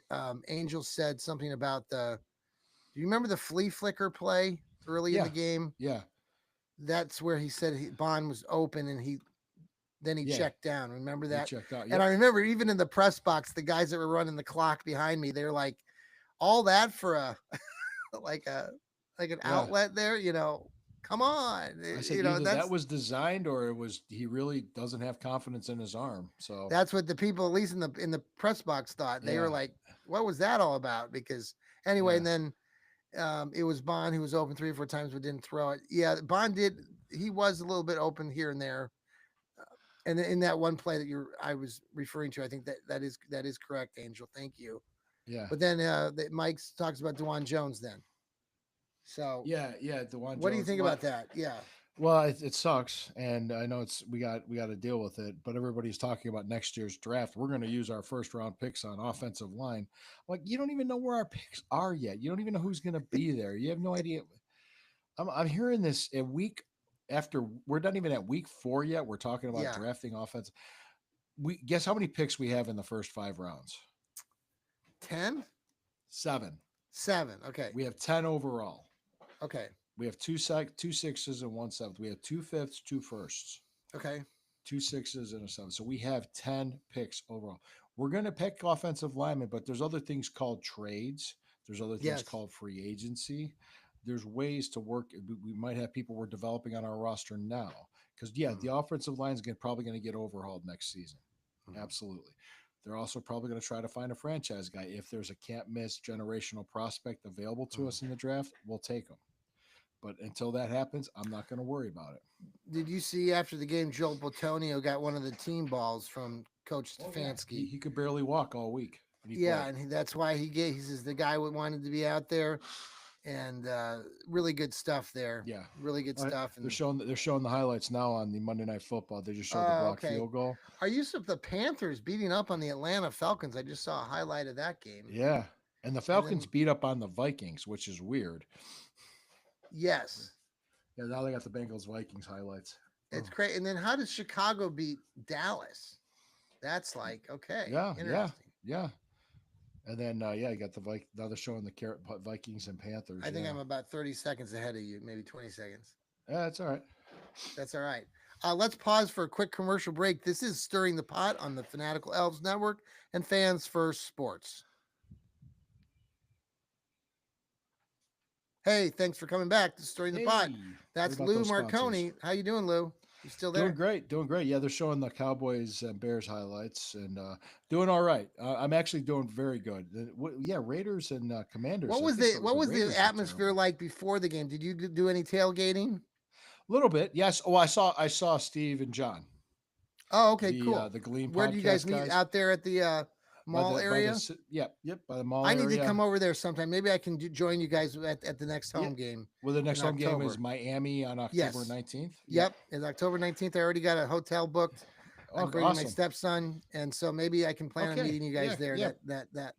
Speaker 1: Angel said something about the. Do you remember the flea flicker play early in the
Speaker 2: yeah,
Speaker 1: game?
Speaker 2: yeah,
Speaker 1: That's where he said Bond was open and he
Speaker 2: yeah.
Speaker 1: checked down. Remember
Speaker 2: He
Speaker 1: that?
Speaker 2: checked out.
Speaker 1: And I
Speaker 2: Yep.
Speaker 1: remember even in the press box, the guys that were running the clock behind me, they're like, all that for a like a like an
Speaker 2: Yeah.
Speaker 1: outlet there, come on.
Speaker 2: I said either that was designed or it was he really doesn't have confidence in his arm. So
Speaker 1: That's what the people, at least in the press box, thought. They were
Speaker 2: yeah,
Speaker 1: like, "What was that all about?" Because anyway,
Speaker 2: yeah,
Speaker 1: and then it was Bond who was open 3 or 4 times but didn't throw it. Yeah, Bond did. He was a little bit open here and there, and in that one play that I was referring to, I think that is correct, Angel. Thank you.
Speaker 2: yeah,
Speaker 1: But then Mike talks about Dewan Jones. Then, so
Speaker 2: yeah, yeah. Dewan
Speaker 1: what do you
Speaker 2: Jones.
Speaker 1: think about that? Yeah,
Speaker 2: Well, it sucks, and I know we got to deal with it. But everybody's talking about next year's draft. We're going to use our first round picks on offensive line. Like you don't even know where our picks are yet. You don't even know who's going to be there. You have no idea. I'm hearing this a week after we're not even at week 4 yet. We're talking about
Speaker 1: Yeah.
Speaker 2: drafting offense. We guess how many picks we have in the first 5 rounds?
Speaker 1: 10?
Speaker 2: 7.
Speaker 1: 7. Okay.
Speaker 2: We have 10 overall.
Speaker 1: Okay.
Speaker 2: We have two sixes and one seventh. We have two fifths, two firsts,
Speaker 1: Okay.
Speaker 2: two sixes and a seven. So we have 10 picks overall. We're going to pick offensive linemen, but there's other things called trades. There's other things
Speaker 1: Yes.
Speaker 2: called free agency. There's ways to work. We might have people we're developing on our roster now. Because, yeah,
Speaker 1: Mhm.
Speaker 2: the offensive line is probably going to get overhauled next season.
Speaker 1: Mhm.
Speaker 2: Absolutely. They're also probably going to try to find a franchise guy. If there's a can't miss generational prospect available to
Speaker 1: Mhm.
Speaker 2: us in the draft, we'll take them. But until that happens, I'm not going to worry about it.
Speaker 1: Did you see after the game, Joel Botonio got one of the team balls from Coach
Speaker 2: Oh yeah, he,
Speaker 1: Stefanski?
Speaker 2: he could barely walk all week, and he
Speaker 1: Yeah,
Speaker 2: played.
Speaker 1: and that's why he says the guy wanted to be out there, and really good stuff there.
Speaker 2: Yeah,
Speaker 1: Really good stuff.
Speaker 2: they're
Speaker 1: And
Speaker 2: showing the highlights now on the Monday Night Football. They just showed the blocked
Speaker 1: okay.
Speaker 2: field goal.
Speaker 1: Are you the Panthers beating up on the Atlanta Falcons? I just saw a highlight of that game.
Speaker 2: Yeah, and the
Speaker 1: And
Speaker 2: Falcons
Speaker 1: then
Speaker 2: beat up on the Vikings, which is weird.
Speaker 1: yes,
Speaker 2: Yeah, now they got the Bengals Vikings highlights.
Speaker 1: it's great. And then how does Chicago beat Dallas? That's like okay,
Speaker 2: Yeah, yeah,
Speaker 1: interesting.
Speaker 2: yeah. And then yeah, you got the Now they're showing the Vikings and Panthers.
Speaker 1: I think
Speaker 2: Yeah,
Speaker 1: I'm about 30 seconds ahead of you, maybe 20 seconds.
Speaker 2: yeah, that's all right.
Speaker 1: That's all right. Let's pause for a quick commercial break. This is Stirring the Pot on the Fanatical Elves Network and Fans First Sports. Hey, thanks for coming back to Stirring the Pot.
Speaker 2: Hey, what
Speaker 1: That's
Speaker 2: about
Speaker 1: Lou
Speaker 2: those sponsors?
Speaker 1: Marconi. How you doing, Lou? You still
Speaker 2: Doing
Speaker 1: there?
Speaker 2: great, doing great. Yeah, they're showing the Cowboys and Bears highlights, and doing all right. I'm actually doing very good. Yeah, Raiders and Commanders.
Speaker 1: What
Speaker 2: I
Speaker 1: was
Speaker 2: think
Speaker 1: the what
Speaker 2: the
Speaker 1: was the
Speaker 2: Raiders are
Speaker 1: atmosphere
Speaker 2: terrible.
Speaker 1: like before the game? Did you do any tailgating?
Speaker 2: A little bit, yes. Oh, I saw Steve and John,
Speaker 1: Oh, okay, cool.
Speaker 2: the Gleam
Speaker 1: Where do you guys
Speaker 2: podcast
Speaker 1: meet
Speaker 2: guys,
Speaker 1: out there at the mall area?
Speaker 2: yep, by the mall
Speaker 1: I need to
Speaker 2: area.
Speaker 1: come over there sometime. Maybe I can join you guys at the next
Speaker 2: Yeah.
Speaker 1: home game
Speaker 2: Well, the next
Speaker 1: in
Speaker 2: home game is
Speaker 1: October.
Speaker 2: Miami on October
Speaker 1: Yes.
Speaker 2: 19th. Yep.
Speaker 1: Yep. It's October 19th. I already got a hotel booked. I'm
Speaker 2: Oh,
Speaker 1: bringing my
Speaker 2: awesome.
Speaker 1: stepson, and so maybe I can plan on
Speaker 2: Okay.
Speaker 1: meeting you guys
Speaker 2: Yeah.
Speaker 1: there
Speaker 2: Yeah.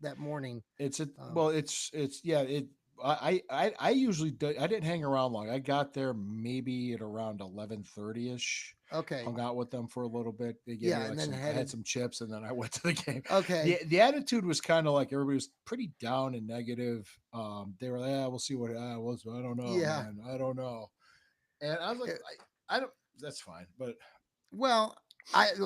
Speaker 1: that morning.
Speaker 2: It's a
Speaker 1: Um,
Speaker 2: well, it's yeah. I usually I didn't hang around long. I got there maybe at around 11:30 ish.
Speaker 1: okay.
Speaker 2: Hung out with them for a little bit. They gave me
Speaker 1: Yeah, and
Speaker 2: like
Speaker 1: then
Speaker 2: I had
Speaker 1: headed.
Speaker 2: some chips, and then I went to the game.
Speaker 1: Okay.
Speaker 2: The attitude was kind of like everybody was pretty down and negative. They were like, yeah, we'll see what was. I don't know,
Speaker 1: Yeah.
Speaker 2: man. I don't know. And I was like,
Speaker 1: Eh,
Speaker 2: I don't. That's fine, but
Speaker 1: Well,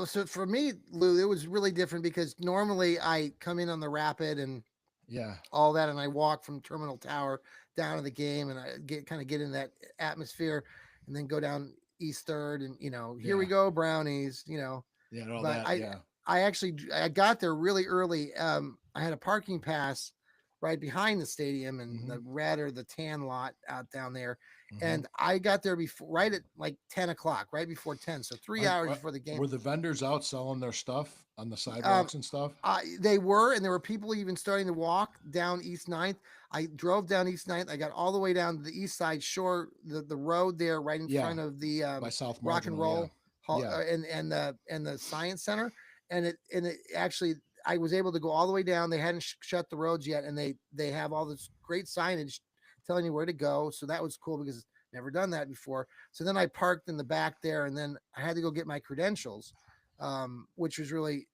Speaker 1: so for me, Lou, it was really different because normally I come in on the rapid and
Speaker 2: yeah,
Speaker 1: all that, and I walk from Terminal Tower down to the game, and I get in that atmosphere, and then go down East Third, and here we
Speaker 2: yeah,
Speaker 1: go, Brownies,
Speaker 2: yeah, and all
Speaker 1: But
Speaker 2: that. Yeah.
Speaker 1: I actually I got there really early. I had a parking pass right behind the stadium and
Speaker 2: Hmm.
Speaker 1: the red or the tan lot out down there.
Speaker 2: Hmm.
Speaker 1: And I got there before right at like 10 o'clock, right before 10. So 3 hours before the game.
Speaker 2: Were the vendors out selling their stuff on the
Speaker 1: Um,
Speaker 2: sidewalks and stuff?
Speaker 1: they were, and there were people even starting to walk down East Ninth. I drove down East Ninth. I got all the way down to the East Side Shore, the road there, right in
Speaker 2: Yeah,
Speaker 1: front of the
Speaker 2: by South
Speaker 1: Rock and
Speaker 2: Marginal. Yeah,
Speaker 1: Roll Hall
Speaker 2: yeah.
Speaker 1: and the Science Center, and it actually I was able to go all the way down. They hadn't shut the roads yet, and they have all this great signage telling you where to go. So that was cool because never done that before. So then I parked in the back there, and then I had to go get my credentials, which was really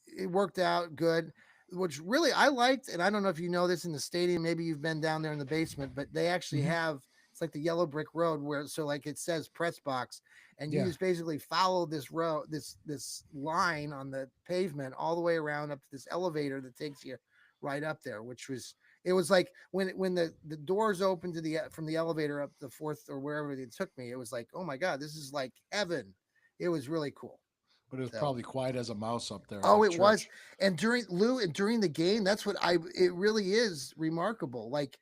Speaker 1: it worked out good. Which really I liked, and I don't know if you know this in the stadium. Maybe you've been down there in the basement, but they actually
Speaker 2: Hmm.
Speaker 1: have it's like the yellow brick road where so like it says press box, and you
Speaker 2: Yeah.
Speaker 1: just basically follow this road, this line on the pavement all the way around up to this elevator that takes you right up there. Which was it was like when the doors opened to the from the elevator up the fourth or wherever they took me, it was like oh my god, this is like heaven. It was really cool.
Speaker 2: But it was
Speaker 1: So.
Speaker 2: probably quiet as a mouse up there,
Speaker 1: Oh,
Speaker 2: like
Speaker 1: it was.
Speaker 2: church.
Speaker 1: And during the game, that's what it really is remarkable. Like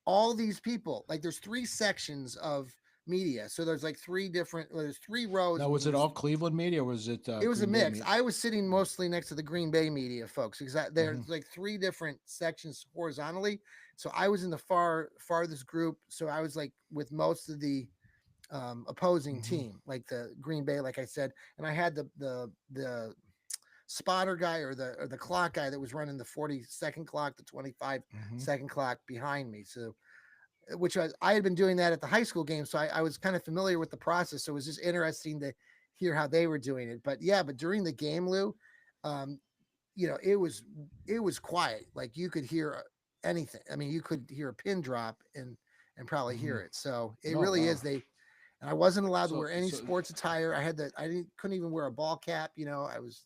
Speaker 1: all these people, like there's three sections of media. So there's like there's three rows.
Speaker 2: Now,
Speaker 1: And
Speaker 2: was it
Speaker 1: there's
Speaker 2: all Cleveland media, or was it
Speaker 1: it was a
Speaker 2: Green Bay
Speaker 1: mix.
Speaker 2: media?
Speaker 1: I was sitting mostly next to the Green Bay media folks because
Speaker 2: Hmm.
Speaker 1: there's like three different sections horizontally. So I was in the farthest group. So I was like with most of the opposing
Speaker 2: Hmm.
Speaker 1: team, like the Green Bay, like I said, and I had the spotter guy or the clock guy that was running the 40-second clock, the 25
Speaker 2: Hmm.
Speaker 1: second clock behind me. So which I had been doing that at the high school game, so I was kind of familiar with the process. So it was just interesting to hear how they were doing it. But yeah, but during the game, Lou, um, it was quiet. Like you could hear anything. I mean, you could hear a pin drop and probably
Speaker 2: Hmm.
Speaker 1: hear it. So it
Speaker 2: Oh
Speaker 1: really
Speaker 2: wow.
Speaker 1: is. And I wasn't allowed to
Speaker 2: So
Speaker 1: wear any
Speaker 2: so
Speaker 1: sports attire. I didn't couldn't even wear a ball cap. I was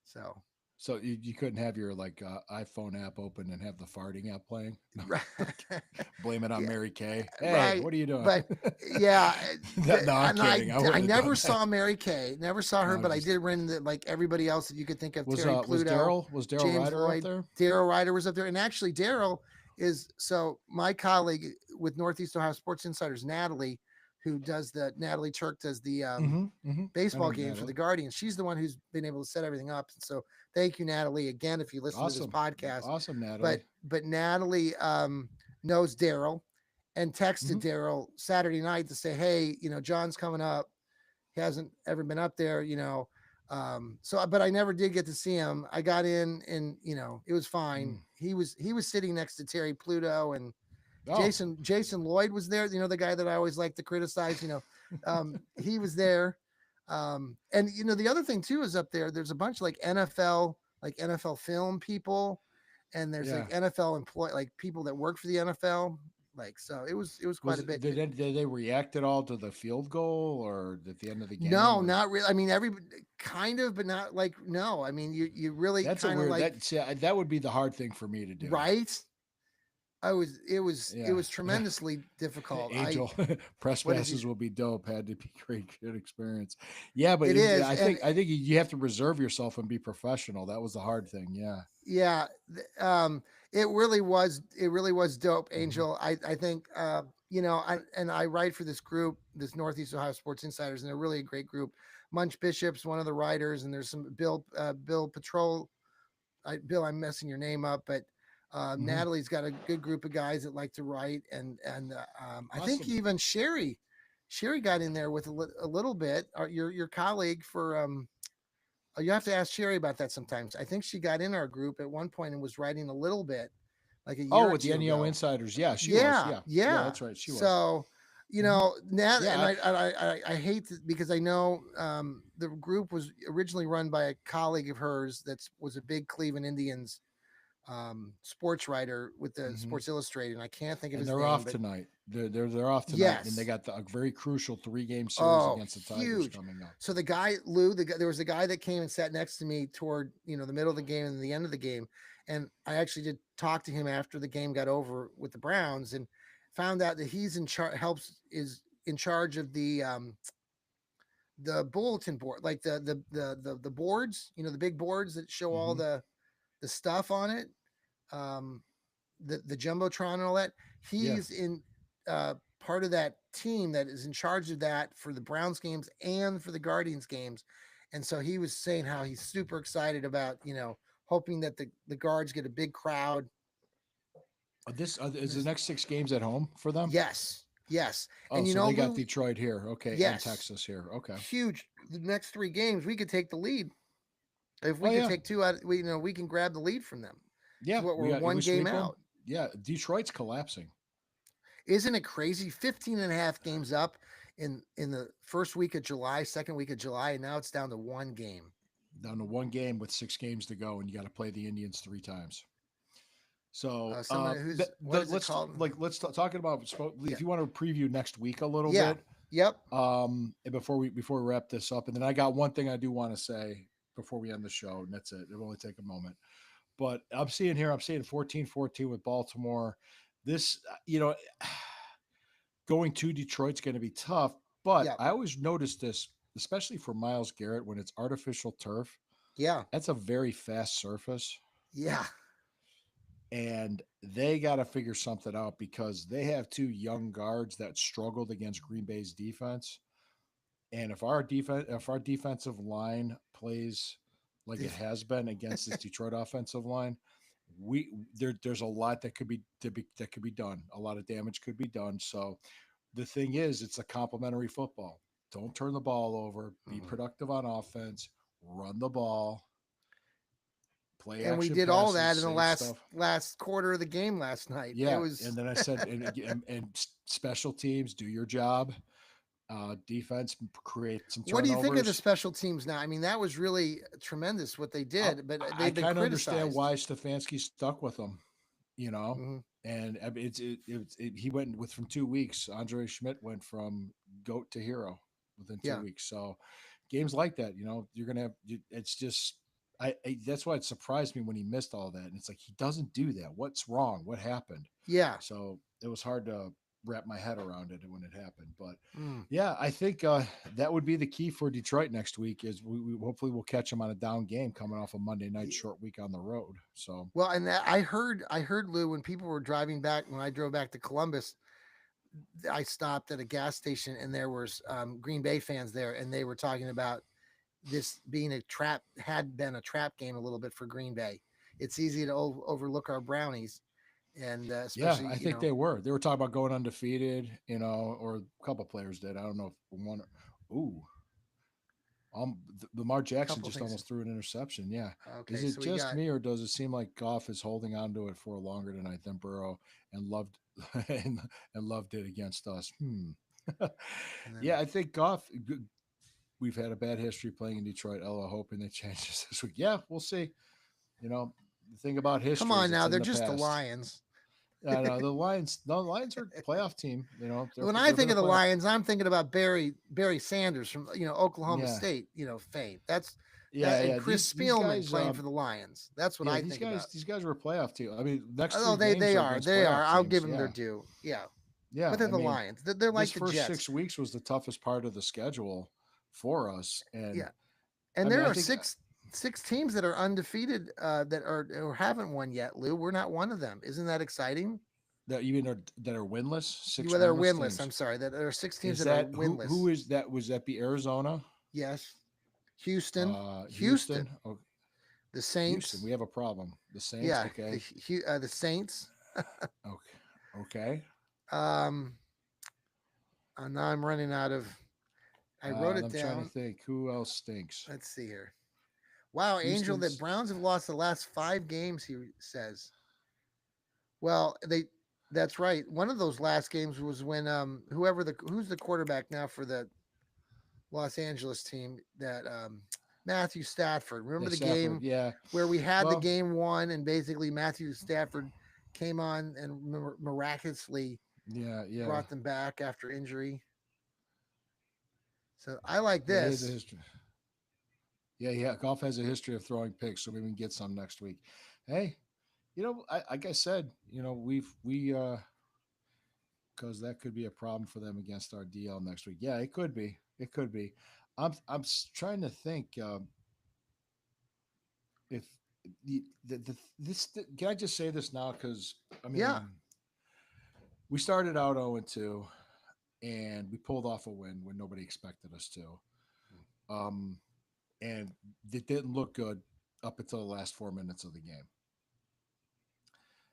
Speaker 1: so
Speaker 2: so you couldn't have your like iPhone app open and have the farting app playing. No,
Speaker 1: right.
Speaker 2: blame it on
Speaker 1: Yeah,
Speaker 2: Mary Kay. Hey,
Speaker 1: right.
Speaker 2: what are you doing?
Speaker 1: But yeah,
Speaker 2: No, I'm
Speaker 1: and I
Speaker 2: kidding. I
Speaker 1: I
Speaker 2: wouldn't have
Speaker 1: never
Speaker 2: done that.
Speaker 1: saw Mary Kay, never saw
Speaker 2: No,
Speaker 1: her,
Speaker 2: I'm
Speaker 1: but I
Speaker 2: just
Speaker 1: did run the like everybody else that you could think of: Terry
Speaker 2: was
Speaker 1: Pluto,
Speaker 2: Daryl
Speaker 1: James
Speaker 2: Ryder up
Speaker 1: Lloyd,
Speaker 2: there?
Speaker 1: Daryl Ryder was up there, and actually Daryl is so my colleague with Northeast Ohio Sports Insiders, Natalie, who does the Natalie Turk does the
Speaker 2: Hmm. Hmm. I
Speaker 1: baseball
Speaker 2: know
Speaker 1: games for the
Speaker 2: Natalie.
Speaker 1: Guardians. She's the one who's been able to set everything up. And so thank you, Natalie, again, if you listen to this
Speaker 2: Awesome,
Speaker 1: podcast.
Speaker 2: awesome,
Speaker 1: But
Speaker 2: Natalie.
Speaker 1: but Natalie knows Daryl and texted
Speaker 2: Hmm.
Speaker 1: Daryl Saturday night to say, hey, John's coming up. He hasn't ever been up there. So but I never did get to see him. I got in and it was fine.
Speaker 2: Mm.
Speaker 1: He was sitting next to Terry Pluto and
Speaker 2: Oh,
Speaker 1: Jason Lloyd was there, the guy that I always like to criticize, he was there. And the other thing too is up there, there's a bunch of like NFL film people, and there's like
Speaker 2: yeah.
Speaker 1: NFL employee, like people that work for the NFL. Like, so it was quite
Speaker 2: Was
Speaker 1: a bit.
Speaker 2: did they react at all to the field goal or at the end of the game
Speaker 1: No,
Speaker 2: or
Speaker 1: not really. I mean, every kind of, but not like, no. I mean, you really
Speaker 2: that's a
Speaker 1: kind of
Speaker 2: weird
Speaker 1: like,
Speaker 2: that see, that would be the hard thing for me to do.
Speaker 1: right. It
Speaker 2: Yeah.
Speaker 1: was tremendously difficult.
Speaker 2: Angel press
Speaker 1: What did you,
Speaker 2: passes will be dope. Had to be great, good experience. Yeah, but
Speaker 1: it is.
Speaker 2: I
Speaker 1: And
Speaker 2: think you have to reserve yourself and be professional. That was the hard thing. Yeah.
Speaker 1: yeah, it really was dope,
Speaker 2: Hmm.
Speaker 1: Angel. I think I write for this group, this Northeast Ohio Sports Insiders, and they're really a great group. Munch Bishop's one of the writers, and there's some Bill Patrol. Bill, I'm messing your name up, but
Speaker 2: Hmm.
Speaker 1: Natalie's got a good group of guys that like to write, and I think
Speaker 2: Awesome.
Speaker 1: even Sherry got in there with a little bit. Your colleague for you have to ask Sherry about that sometimes. I think she got in our group at one point and was writing a little bit, like a
Speaker 2: Oh,
Speaker 1: year or
Speaker 2: with the
Speaker 1: two
Speaker 2: NEO
Speaker 1: ago.
Speaker 2: insiders. Yeah, she was.
Speaker 1: Yeah,
Speaker 2: Yeah. Yeah,
Speaker 1: yeah.
Speaker 2: that's right. She was.
Speaker 1: So,
Speaker 2: Hmm.
Speaker 1: Nat
Speaker 2: Yeah.
Speaker 1: and I hate to, because I know the group was originally run by a colleague of hers that was a big Cleveland Indians sports writer with the
Speaker 2: Hmm.
Speaker 1: Sports Illustrated, and I can't think of
Speaker 2: And
Speaker 1: his
Speaker 2: they're
Speaker 1: name,
Speaker 2: off
Speaker 1: but
Speaker 2: tonight. They're off tonight, and they
Speaker 1: yes.
Speaker 2: got a very crucial 3-game series
Speaker 1: Oh,
Speaker 2: against the Tigers
Speaker 1: huge.
Speaker 2: coming up.
Speaker 1: So the guy, Lou, there was a guy that came and sat next to me toward, the middle of the game and the end of the game. And I actually did talk to him after the game got over with the Browns, and found out that he's in charge, is in charge of the bulletin board, like the boards, the big boards that show all
Speaker 2: Hmm.
Speaker 1: the stuff on it. Um, the jumbotron and all that.
Speaker 2: Yeah.
Speaker 1: He's in part of that team that is in charge of that for the Browns games and for the Guardians games. And so he was saying how he's super excited about, hoping that the guards get a big crowd.
Speaker 2: This is the
Speaker 1: This,
Speaker 2: next 6 games at home for them.
Speaker 1: yes, yes.
Speaker 2: Oh,
Speaker 1: And
Speaker 2: so they got
Speaker 1: Lou,
Speaker 2: Detroit here, okay, and
Speaker 1: yes,
Speaker 2: Texas here, okay.
Speaker 1: huge. The next three games, we could take the lead. If
Speaker 2: Oh
Speaker 1: we could
Speaker 2: yeah,
Speaker 1: take two out, we can grab the lead from them.
Speaker 2: yeah.
Speaker 1: So what,
Speaker 2: We
Speaker 1: we're
Speaker 2: got we
Speaker 1: one game
Speaker 2: sweep them.
Speaker 1: out.
Speaker 2: Yeah, Detroit's collapsing
Speaker 1: Isn't it crazy? 15 and a half games up in the first week of July, second week of July, and now it's down to one game.
Speaker 2: down to 1 game with 6 games to go, and you got to play the Indians 3 times. So
Speaker 1: Somebody who's what is it called?
Speaker 2: let's talking about
Speaker 1: Yeah.
Speaker 2: if you want to preview next week a little
Speaker 1: Yeah.
Speaker 2: bit.
Speaker 1: Yep.
Speaker 2: And before we wrap this up, and then I got one thing I do want to say before we end the show, and that's it. It'll only take a moment. But I'm seeing 14-14 with Baltimore. This, going to Detroit's going to be tough. But
Speaker 1: Yep.
Speaker 2: I always notice this, especially for Miles Garrett, when it's artificial turf,
Speaker 1: Yeah.
Speaker 2: that's a very fast surface.
Speaker 1: Yeah.
Speaker 2: And they got to figure something out because they have two young guards that struggled against Green Bay's defense. And if our defensive line plays like it has been against this Detroit offensive line, there's a lot that could be done. A lot of damage could be done. So the thing is, it's a complementary football. Don't turn the ball over. Be
Speaker 1: Mhm.
Speaker 2: productive on offense. Run the ball. Play
Speaker 1: And we
Speaker 2: action
Speaker 1: did all
Speaker 2: passes.
Speaker 1: that in the
Speaker 2: Save stuff.
Speaker 1: last quarter of the game last night. It
Speaker 2: Yeah, and
Speaker 1: was.
Speaker 2: then I said, special teams, do your job. Defense, create some
Speaker 1: What do you think of the
Speaker 2: turnovers.
Speaker 1: special teams now? I mean, that was really tremendous what they did, but
Speaker 2: I
Speaker 1: they've been
Speaker 2: kind of understand
Speaker 1: criticized.
Speaker 2: why Stefanski stuck with them, you know.
Speaker 1: Hmm.
Speaker 2: And I mean, he went with from 2 weeks. Andre Schmidt went from goat to hero within two
Speaker 1: Yeah.
Speaker 2: weeks. So games like that, you're gonna have. It's just that's why it surprised me when he missed all that. And it's like he doesn't do that. What's wrong? What happened?
Speaker 1: Yeah.
Speaker 2: So it was hard to wrap my head around it when it happened. But
Speaker 1: Mm.
Speaker 2: yeah, I think that would be the key for Detroit next week. Is we hopefully we'll catch them on a down game coming off a Monday night short week on the road. So
Speaker 1: Well, and I heard Lou when people were driving back when I drove back to Columbus, I stopped at a gas station and there was Green Bay fans there, and they were talking about this being a trap had been a trap game a little bit for Green Bay. It's easy to overlook our brownies, and
Speaker 2: yeah,
Speaker 1: especially
Speaker 2: I think they were. They were talking about going undefeated, or a couple players did. I don't know if one. Ooh, Lamar
Speaker 1: a
Speaker 2: Jackson
Speaker 1: couple
Speaker 2: just
Speaker 1: things.
Speaker 2: almost threw an interception. Yeah, is
Speaker 1: Okay,
Speaker 2: it
Speaker 1: so we
Speaker 2: just
Speaker 1: got
Speaker 2: me or does it seem like Goff is holding on to it for longer tonight than Burrow and loved and loved it against us?
Speaker 1: and then
Speaker 2: Yeah, I think Goff. We've had a bad history playing in Detroit. Ella hoping they change this week. Yeah, we'll see. The thing about
Speaker 1: come
Speaker 2: history
Speaker 1: on
Speaker 2: is
Speaker 1: now,
Speaker 2: it's in
Speaker 1: they're
Speaker 2: the
Speaker 1: just the
Speaker 2: past.
Speaker 1: Lions.
Speaker 2: I know the Lions. No, the Lions are a playoff team.
Speaker 1: When I
Speaker 2: They've
Speaker 1: think
Speaker 2: been a
Speaker 1: of the
Speaker 2: playoff.
Speaker 1: Lions, I'm thinking about Barry Sanders from Oklahoma
Speaker 2: Yeah,
Speaker 1: State, fame. That's
Speaker 2: yeah,
Speaker 1: that and
Speaker 2: yeah.
Speaker 1: Chris
Speaker 2: These
Speaker 1: Spielman
Speaker 2: guys.
Speaker 1: playing for the Lions. That's what
Speaker 2: Yeah,
Speaker 1: I think about.
Speaker 2: these guys are a playoff team. I mean, next
Speaker 1: Oh,
Speaker 2: three games
Speaker 1: they
Speaker 2: are
Speaker 1: are
Speaker 2: against
Speaker 1: they are.
Speaker 2: playoff
Speaker 1: I'll give
Speaker 2: teams.
Speaker 1: them their
Speaker 2: Yeah,
Speaker 1: due. Yeah,
Speaker 2: yeah.
Speaker 1: but they're
Speaker 2: I
Speaker 1: the
Speaker 2: mean,
Speaker 1: Lions. They're
Speaker 2: this
Speaker 1: like the
Speaker 2: first
Speaker 1: Jets.
Speaker 2: 6 weeks was the toughest part of the schedule for us, and
Speaker 1: Yeah, and
Speaker 2: I mean,
Speaker 1: there
Speaker 2: I
Speaker 1: are
Speaker 2: think
Speaker 1: six teams that are undefeated that are or haven't won yet. Lou, we're not one of them. Isn't that exciting?
Speaker 2: that even that are winless,
Speaker 1: You
Speaker 2: six
Speaker 1: well, they're
Speaker 2: winless
Speaker 1: winless. I'm
Speaker 2: teams.
Speaker 1: sorry. That there are six teams
Speaker 2: Is
Speaker 1: that are
Speaker 2: that who
Speaker 1: winless.
Speaker 2: is that? Was that be Arizona,
Speaker 1: Yes, Houston,
Speaker 2: Houston?
Speaker 1: Houston,
Speaker 2: Oh,
Speaker 1: the
Speaker 2: Houston,
Speaker 1: Saints.
Speaker 2: we have a problem. The Saints,
Speaker 1: Yeah,
Speaker 2: okay,
Speaker 1: the Saints.
Speaker 2: okay, okay.
Speaker 1: Um, now I'm running out of. I wrote it
Speaker 2: I'm trying to
Speaker 1: down.
Speaker 2: think who else stinks.
Speaker 1: Let's see here. Wow, Angel, that
Speaker 2: Houston's,
Speaker 1: Browns have lost the last 5 games. He says. Well, That's right. One of those last games was when who's the quarterback now for the Los Angeles team that Matthew Stafford.
Speaker 2: yeah,
Speaker 1: Remember the
Speaker 2: Stafford.
Speaker 1: game
Speaker 2: Yeah,
Speaker 1: where we had the
Speaker 2: well,
Speaker 1: game won and basically Matthew Stafford came on and miraculously
Speaker 2: yeah, yeah,
Speaker 1: brought them back after injury. So I like
Speaker 2: yeah. He has a
Speaker 1: this.
Speaker 2: history. Yeah, yeah. Golf has a history of throwing picks, so maybe we can get some next week. Hey, like I said, we because that could be a problem for them against our DL next week. Yeah, it could be. It could be. Trying to think if can I just say this now? Because I
Speaker 1: Yeah.
Speaker 2: mean, we started out 0-2, and we pulled off a win when nobody expected us to. Um, and it didn't look good up until the last 4 minutes of the game.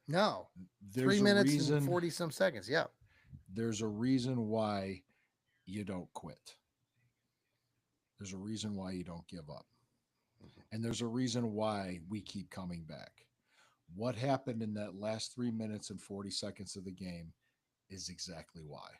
Speaker 1: No. Three
Speaker 2: There's a
Speaker 1: minutes and
Speaker 2: reason.
Speaker 1: 40 some seconds. Yeah.
Speaker 2: There's a reason why you don't quit. There's a reason why you don't give up. And there's a reason why we keep coming back. What happened in that last 3 minutes and 40 seconds of the game is exactly why.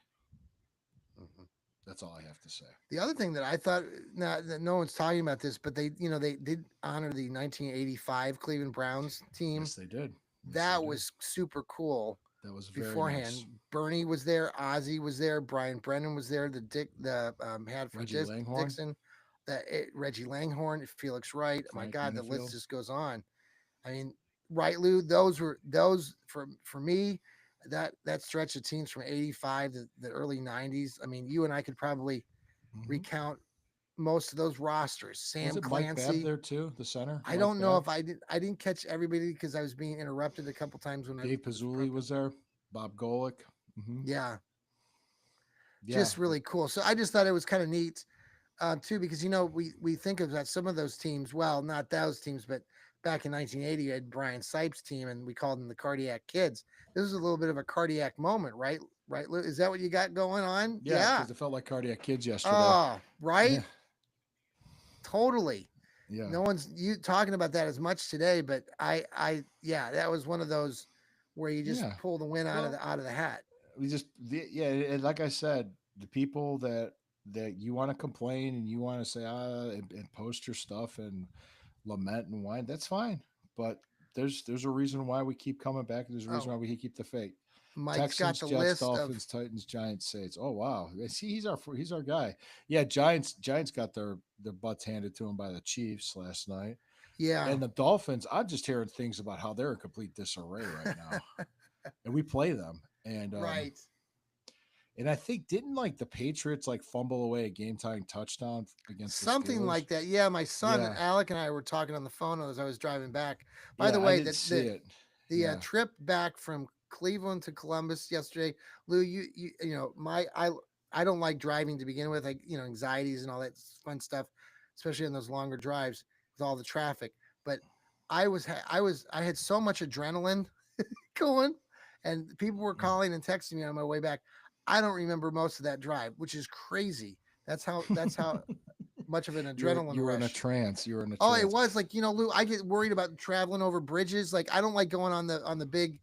Speaker 1: Mhm.
Speaker 2: That's all I have to say.
Speaker 1: The other thing that I thought, not that no one's talking about this, but they did honor the 1985 Cleveland Browns team.
Speaker 2: Yes, they did. Yes,
Speaker 1: That
Speaker 2: they did.
Speaker 1: was super cool.
Speaker 2: That was very
Speaker 1: Beforehand,
Speaker 2: nice.
Speaker 1: Bernie was there, Ozzy was there, Brian Brennan was there, the Hadford
Speaker 2: Reggie Langhorne,
Speaker 1: Dixon, Reggie Langhorne, Felix Wright. My
Speaker 2: Frank
Speaker 1: God, the list
Speaker 2: Unifield.
Speaker 1: just goes on. I mean, right, Lou? Those for me. That stretch of teams from '85 to the early '90s. I mean, you and I could probably
Speaker 2: Mhm.
Speaker 1: recount most of those rosters.
Speaker 2: Was
Speaker 1: Sam
Speaker 2: it Mike Babb
Speaker 1: Clancy.
Speaker 2: there too? The center,
Speaker 1: I
Speaker 2: Mike
Speaker 1: don't know
Speaker 2: Babb.
Speaker 1: if I didn't catch everybody because I was being interrupted a couple times when I
Speaker 2: Dave
Speaker 1: was
Speaker 2: Pazzulli
Speaker 1: broken.
Speaker 2: was there. Bob Golick. Hmm.
Speaker 1: Yeah,
Speaker 2: Yeah,
Speaker 1: just really cool. So I just thought it was kind of neat too because we think of that some of those teams. Well, not those teams, but back in 1980, you had Brian Sipes' team, and we called them the Cardiac Kids. This was a little bit of a cardiac moment, right? Right, Lou? Is that what you got going on?
Speaker 2: Yeah,
Speaker 1: Yeah.
Speaker 2: because it felt like Cardiac Kids yesterday.
Speaker 1: Oh, right.
Speaker 2: Yeah,
Speaker 1: Totally.
Speaker 2: yeah,
Speaker 1: No one's you talking about that as much today, but yeah, that was one of those where you just
Speaker 2: yeah.
Speaker 1: pull the wind
Speaker 2: Well,
Speaker 1: out of the hat.
Speaker 2: yeah, and like I said, the people that you want to complain and you want to say and post your stuff and lament and whine, that's fine. But there's a reason why we keep coming back. There's a reason
Speaker 1: Oh,
Speaker 2: why we keep the faith.
Speaker 1: Mike's got
Speaker 2: Texans,
Speaker 1: the
Speaker 2: Jets,
Speaker 1: list of
Speaker 2: Dolphins, Titans, Giants, Saints. Oh wow, see, he's our guy. Yeah, Giants got their butts handed to them by the Chiefs last night,
Speaker 1: yeah.
Speaker 2: and the Dolphins. I'm just hearing things about how they're in complete disarray right now, and we play them,
Speaker 1: Right.
Speaker 2: and I think didn't like the Patriots like fumble away a game tying touchdown against the
Speaker 1: Something
Speaker 2: Steelers.
Speaker 1: like that. Yeah, my son
Speaker 2: Yeah,
Speaker 1: Alec and I were talking on the phone as I was driving back. By the
Speaker 2: yeah, I
Speaker 1: way,
Speaker 2: didn't see it.
Speaker 1: the
Speaker 2: Yeah,
Speaker 1: trip back from Cleveland to Columbus yesterday, Lou, you know, I don't like driving to begin with, like, you know, anxieties and all that fun stuff, especially on those longer drives with all the traffic. But I had so much adrenaline going, and people were
Speaker 2: Mm.
Speaker 1: calling and texting me on my way back. I don't remember most of that drive, which is crazy. That's how much of an adrenaline
Speaker 2: you were in a
Speaker 1: rush.
Speaker 2: trance. You were in a
Speaker 1: Oh, it
Speaker 2: trance.
Speaker 1: was like, you know, Lou, I get worried about traveling over bridges. Like, I don't like going on the big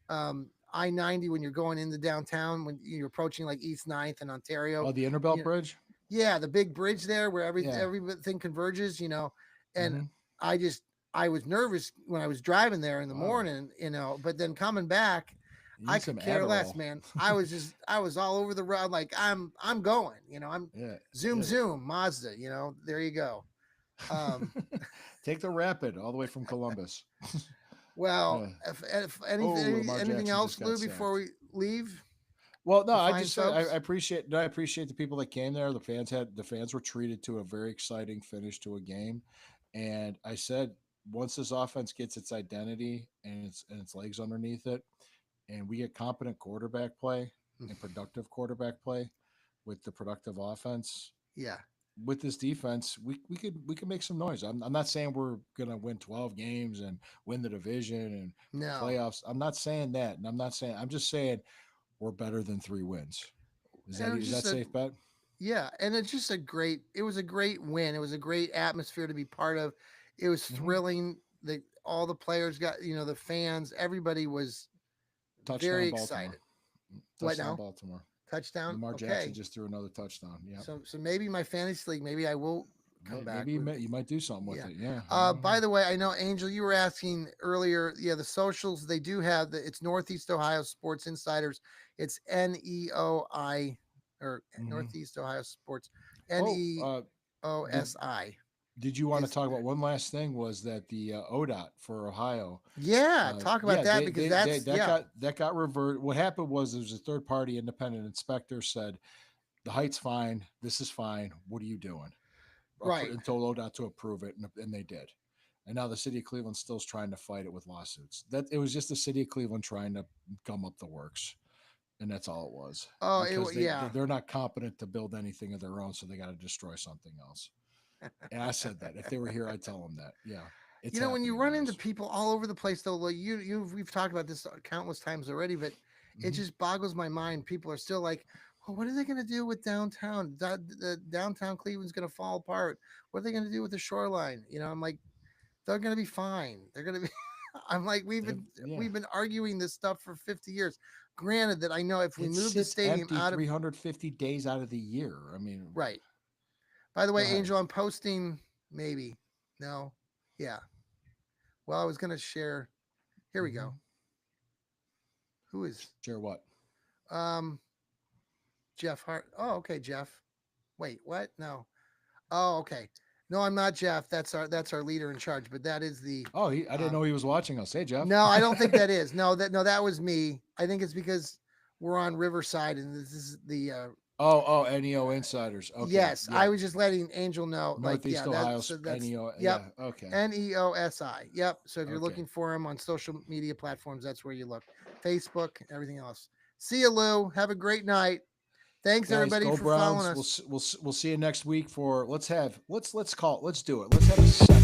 Speaker 1: I-90 when you're going into downtown, when you're approaching like East Ninth and Ontario.
Speaker 2: Oh, the
Speaker 1: You
Speaker 2: Interbelt
Speaker 1: know,
Speaker 2: Bridge.
Speaker 1: yeah, the big bridge there where
Speaker 2: Yeah.
Speaker 1: everything converges, you know. And
Speaker 2: Hmm.
Speaker 1: I just I was nervous when I was driving there in the
Speaker 2: Wow.
Speaker 1: morning, you know, but then coming back,
Speaker 2: You
Speaker 1: I
Speaker 2: need some
Speaker 1: could care less,
Speaker 2: Adderall.
Speaker 1: man. I was all over the road, like I'm going, you know, I'm
Speaker 2: Yeah.
Speaker 1: zoom
Speaker 2: Yeah.
Speaker 1: zoom Mazda, you know, there you go. Um,
Speaker 2: Take the Rapid all the way from Columbus.
Speaker 1: well,
Speaker 2: Uh,
Speaker 1: if
Speaker 2: oh, Lamar
Speaker 1: anything
Speaker 2: Jackson just
Speaker 1: else,
Speaker 2: got
Speaker 1: Lou, before
Speaker 2: sacked.
Speaker 1: we leave
Speaker 2: Well, no,
Speaker 1: the
Speaker 2: I
Speaker 1: fine
Speaker 2: just said I
Speaker 1: folks?
Speaker 2: appreciate. No, I appreciate the people that came there. The fans were treated to a very exciting finish to a game, and I said once this offense gets its identity and its legs underneath it, and we get competent quarterback play and productive quarterback play with the productive offense,
Speaker 1: Yeah,
Speaker 2: with this defense, we could make some noise. I'm not saying we're gonna win 12 games and win the division and
Speaker 1: no,
Speaker 2: playoffs. I'm not saying that, and I'm just saying we're better than 3 wins.
Speaker 1: and it was
Speaker 2: Is
Speaker 1: just
Speaker 2: that
Speaker 1: a
Speaker 2: safe bet?
Speaker 1: yeah, and it's just a great. It was a great win. It was a great atmosphere to be part of. It was
Speaker 2: Hmm.
Speaker 1: thrilling. The all the players got, you know, the fans. Everybody was very
Speaker 2: Touchdown Baltimore.
Speaker 1: excited. What
Speaker 2: Touchdown
Speaker 1: now?
Speaker 2: Baltimore.
Speaker 1: Touchdown.
Speaker 2: Lamar Jackson
Speaker 1: Okay,
Speaker 2: just threw another touchdown. Yep.
Speaker 1: so maybe my fantasy league. Maybe I will come back
Speaker 2: Maybe
Speaker 1: with.
Speaker 2: you might do something with
Speaker 1: Yeah.
Speaker 2: it. Yeah. I don't
Speaker 1: By
Speaker 2: know.
Speaker 1: the way, I know Angel, you were asking earlier. Yeah, the socials they do have it's Northeast Ohio Sports Insiders. It's NEOI or
Speaker 2: Hmm.
Speaker 1: Northeast Ohio Sports
Speaker 2: Oh, did
Speaker 1: NEOSI
Speaker 2: did you want to
Speaker 1: is
Speaker 2: talk about one last thing? Was that the ODOT for Ohio?
Speaker 1: yeah. Talk about
Speaker 2: Yeah,
Speaker 1: that because that's yeah
Speaker 2: that got reverted. What happened was there was a third party independent inspector said the height's fine, this is fine. What are you doing?
Speaker 1: right.
Speaker 2: And told ODOT to approve it, and they did. And now the city of Cleveland still's trying to fight it with lawsuits. That it was just the city of Cleveland trying to gum up the works, and that's all it was.
Speaker 1: Oh,
Speaker 2: Because
Speaker 1: yeah.
Speaker 2: they're not competent to build anything of their own, so they got to destroy something else. And I said that if they were here, I'd tell them that. Yeah, it's
Speaker 1: You know, when you
Speaker 2: happening,
Speaker 1: run into
Speaker 2: guys.
Speaker 1: people all over the place, though, like we've talked about this countless times already, but it
Speaker 2: Hmm.
Speaker 1: just boggles my mind. People are still like, well, what are they going to do with downtown? The downtown Cleveland's going to fall apart. What are they going to do with the shoreline? You know, I'm like, they're going to be fine. They're going to be. I'm like,
Speaker 2: Yeah,
Speaker 1: we've been arguing this stuff for 50 years. Granted that I know if we
Speaker 2: it
Speaker 1: move the
Speaker 2: sits
Speaker 1: stadium
Speaker 2: empty
Speaker 1: out of
Speaker 2: 350 days out of the year. I mean,
Speaker 1: right. By the
Speaker 2: go
Speaker 1: way,
Speaker 2: ahead.
Speaker 1: Angel, I'm posting maybe no, yeah. Well, I was going to share. Here we go.
Speaker 2: Hmm.
Speaker 1: Who is
Speaker 2: Share what?
Speaker 1: um Jeff Hart? Oh, okay, Jeff. Wait, what? No. Oh, okay. No, I'm not Jeff. That's our leader in charge. But that is the.
Speaker 2: Oh, I didn't
Speaker 1: Um,
Speaker 2: know he was watching us. Hey, Jeff.
Speaker 1: no, I don't think that is. No, that was me. I think it's because we're on Riverside and this is the.
Speaker 2: Oh, NEO Insiders. Okay,
Speaker 1: Yes, I
Speaker 2: yeah.
Speaker 1: was just letting Angel know. Like,
Speaker 2: Northeast
Speaker 1: yeah,
Speaker 2: Ohio
Speaker 1: that's.
Speaker 2: NEO.
Speaker 1: Yep.
Speaker 2: Yeah. Okay.
Speaker 1: NEOSI. Yep. So if you're
Speaker 2: Okay.
Speaker 1: looking for him on social media platforms, that's where you look. Facebook, everything else. See you, Lou. Have a great night. Thanks
Speaker 2: Guys,
Speaker 1: everybody
Speaker 2: go
Speaker 1: for following
Speaker 2: Browns.
Speaker 1: us.
Speaker 2: We'll see you next week for let's do it. Let's have a second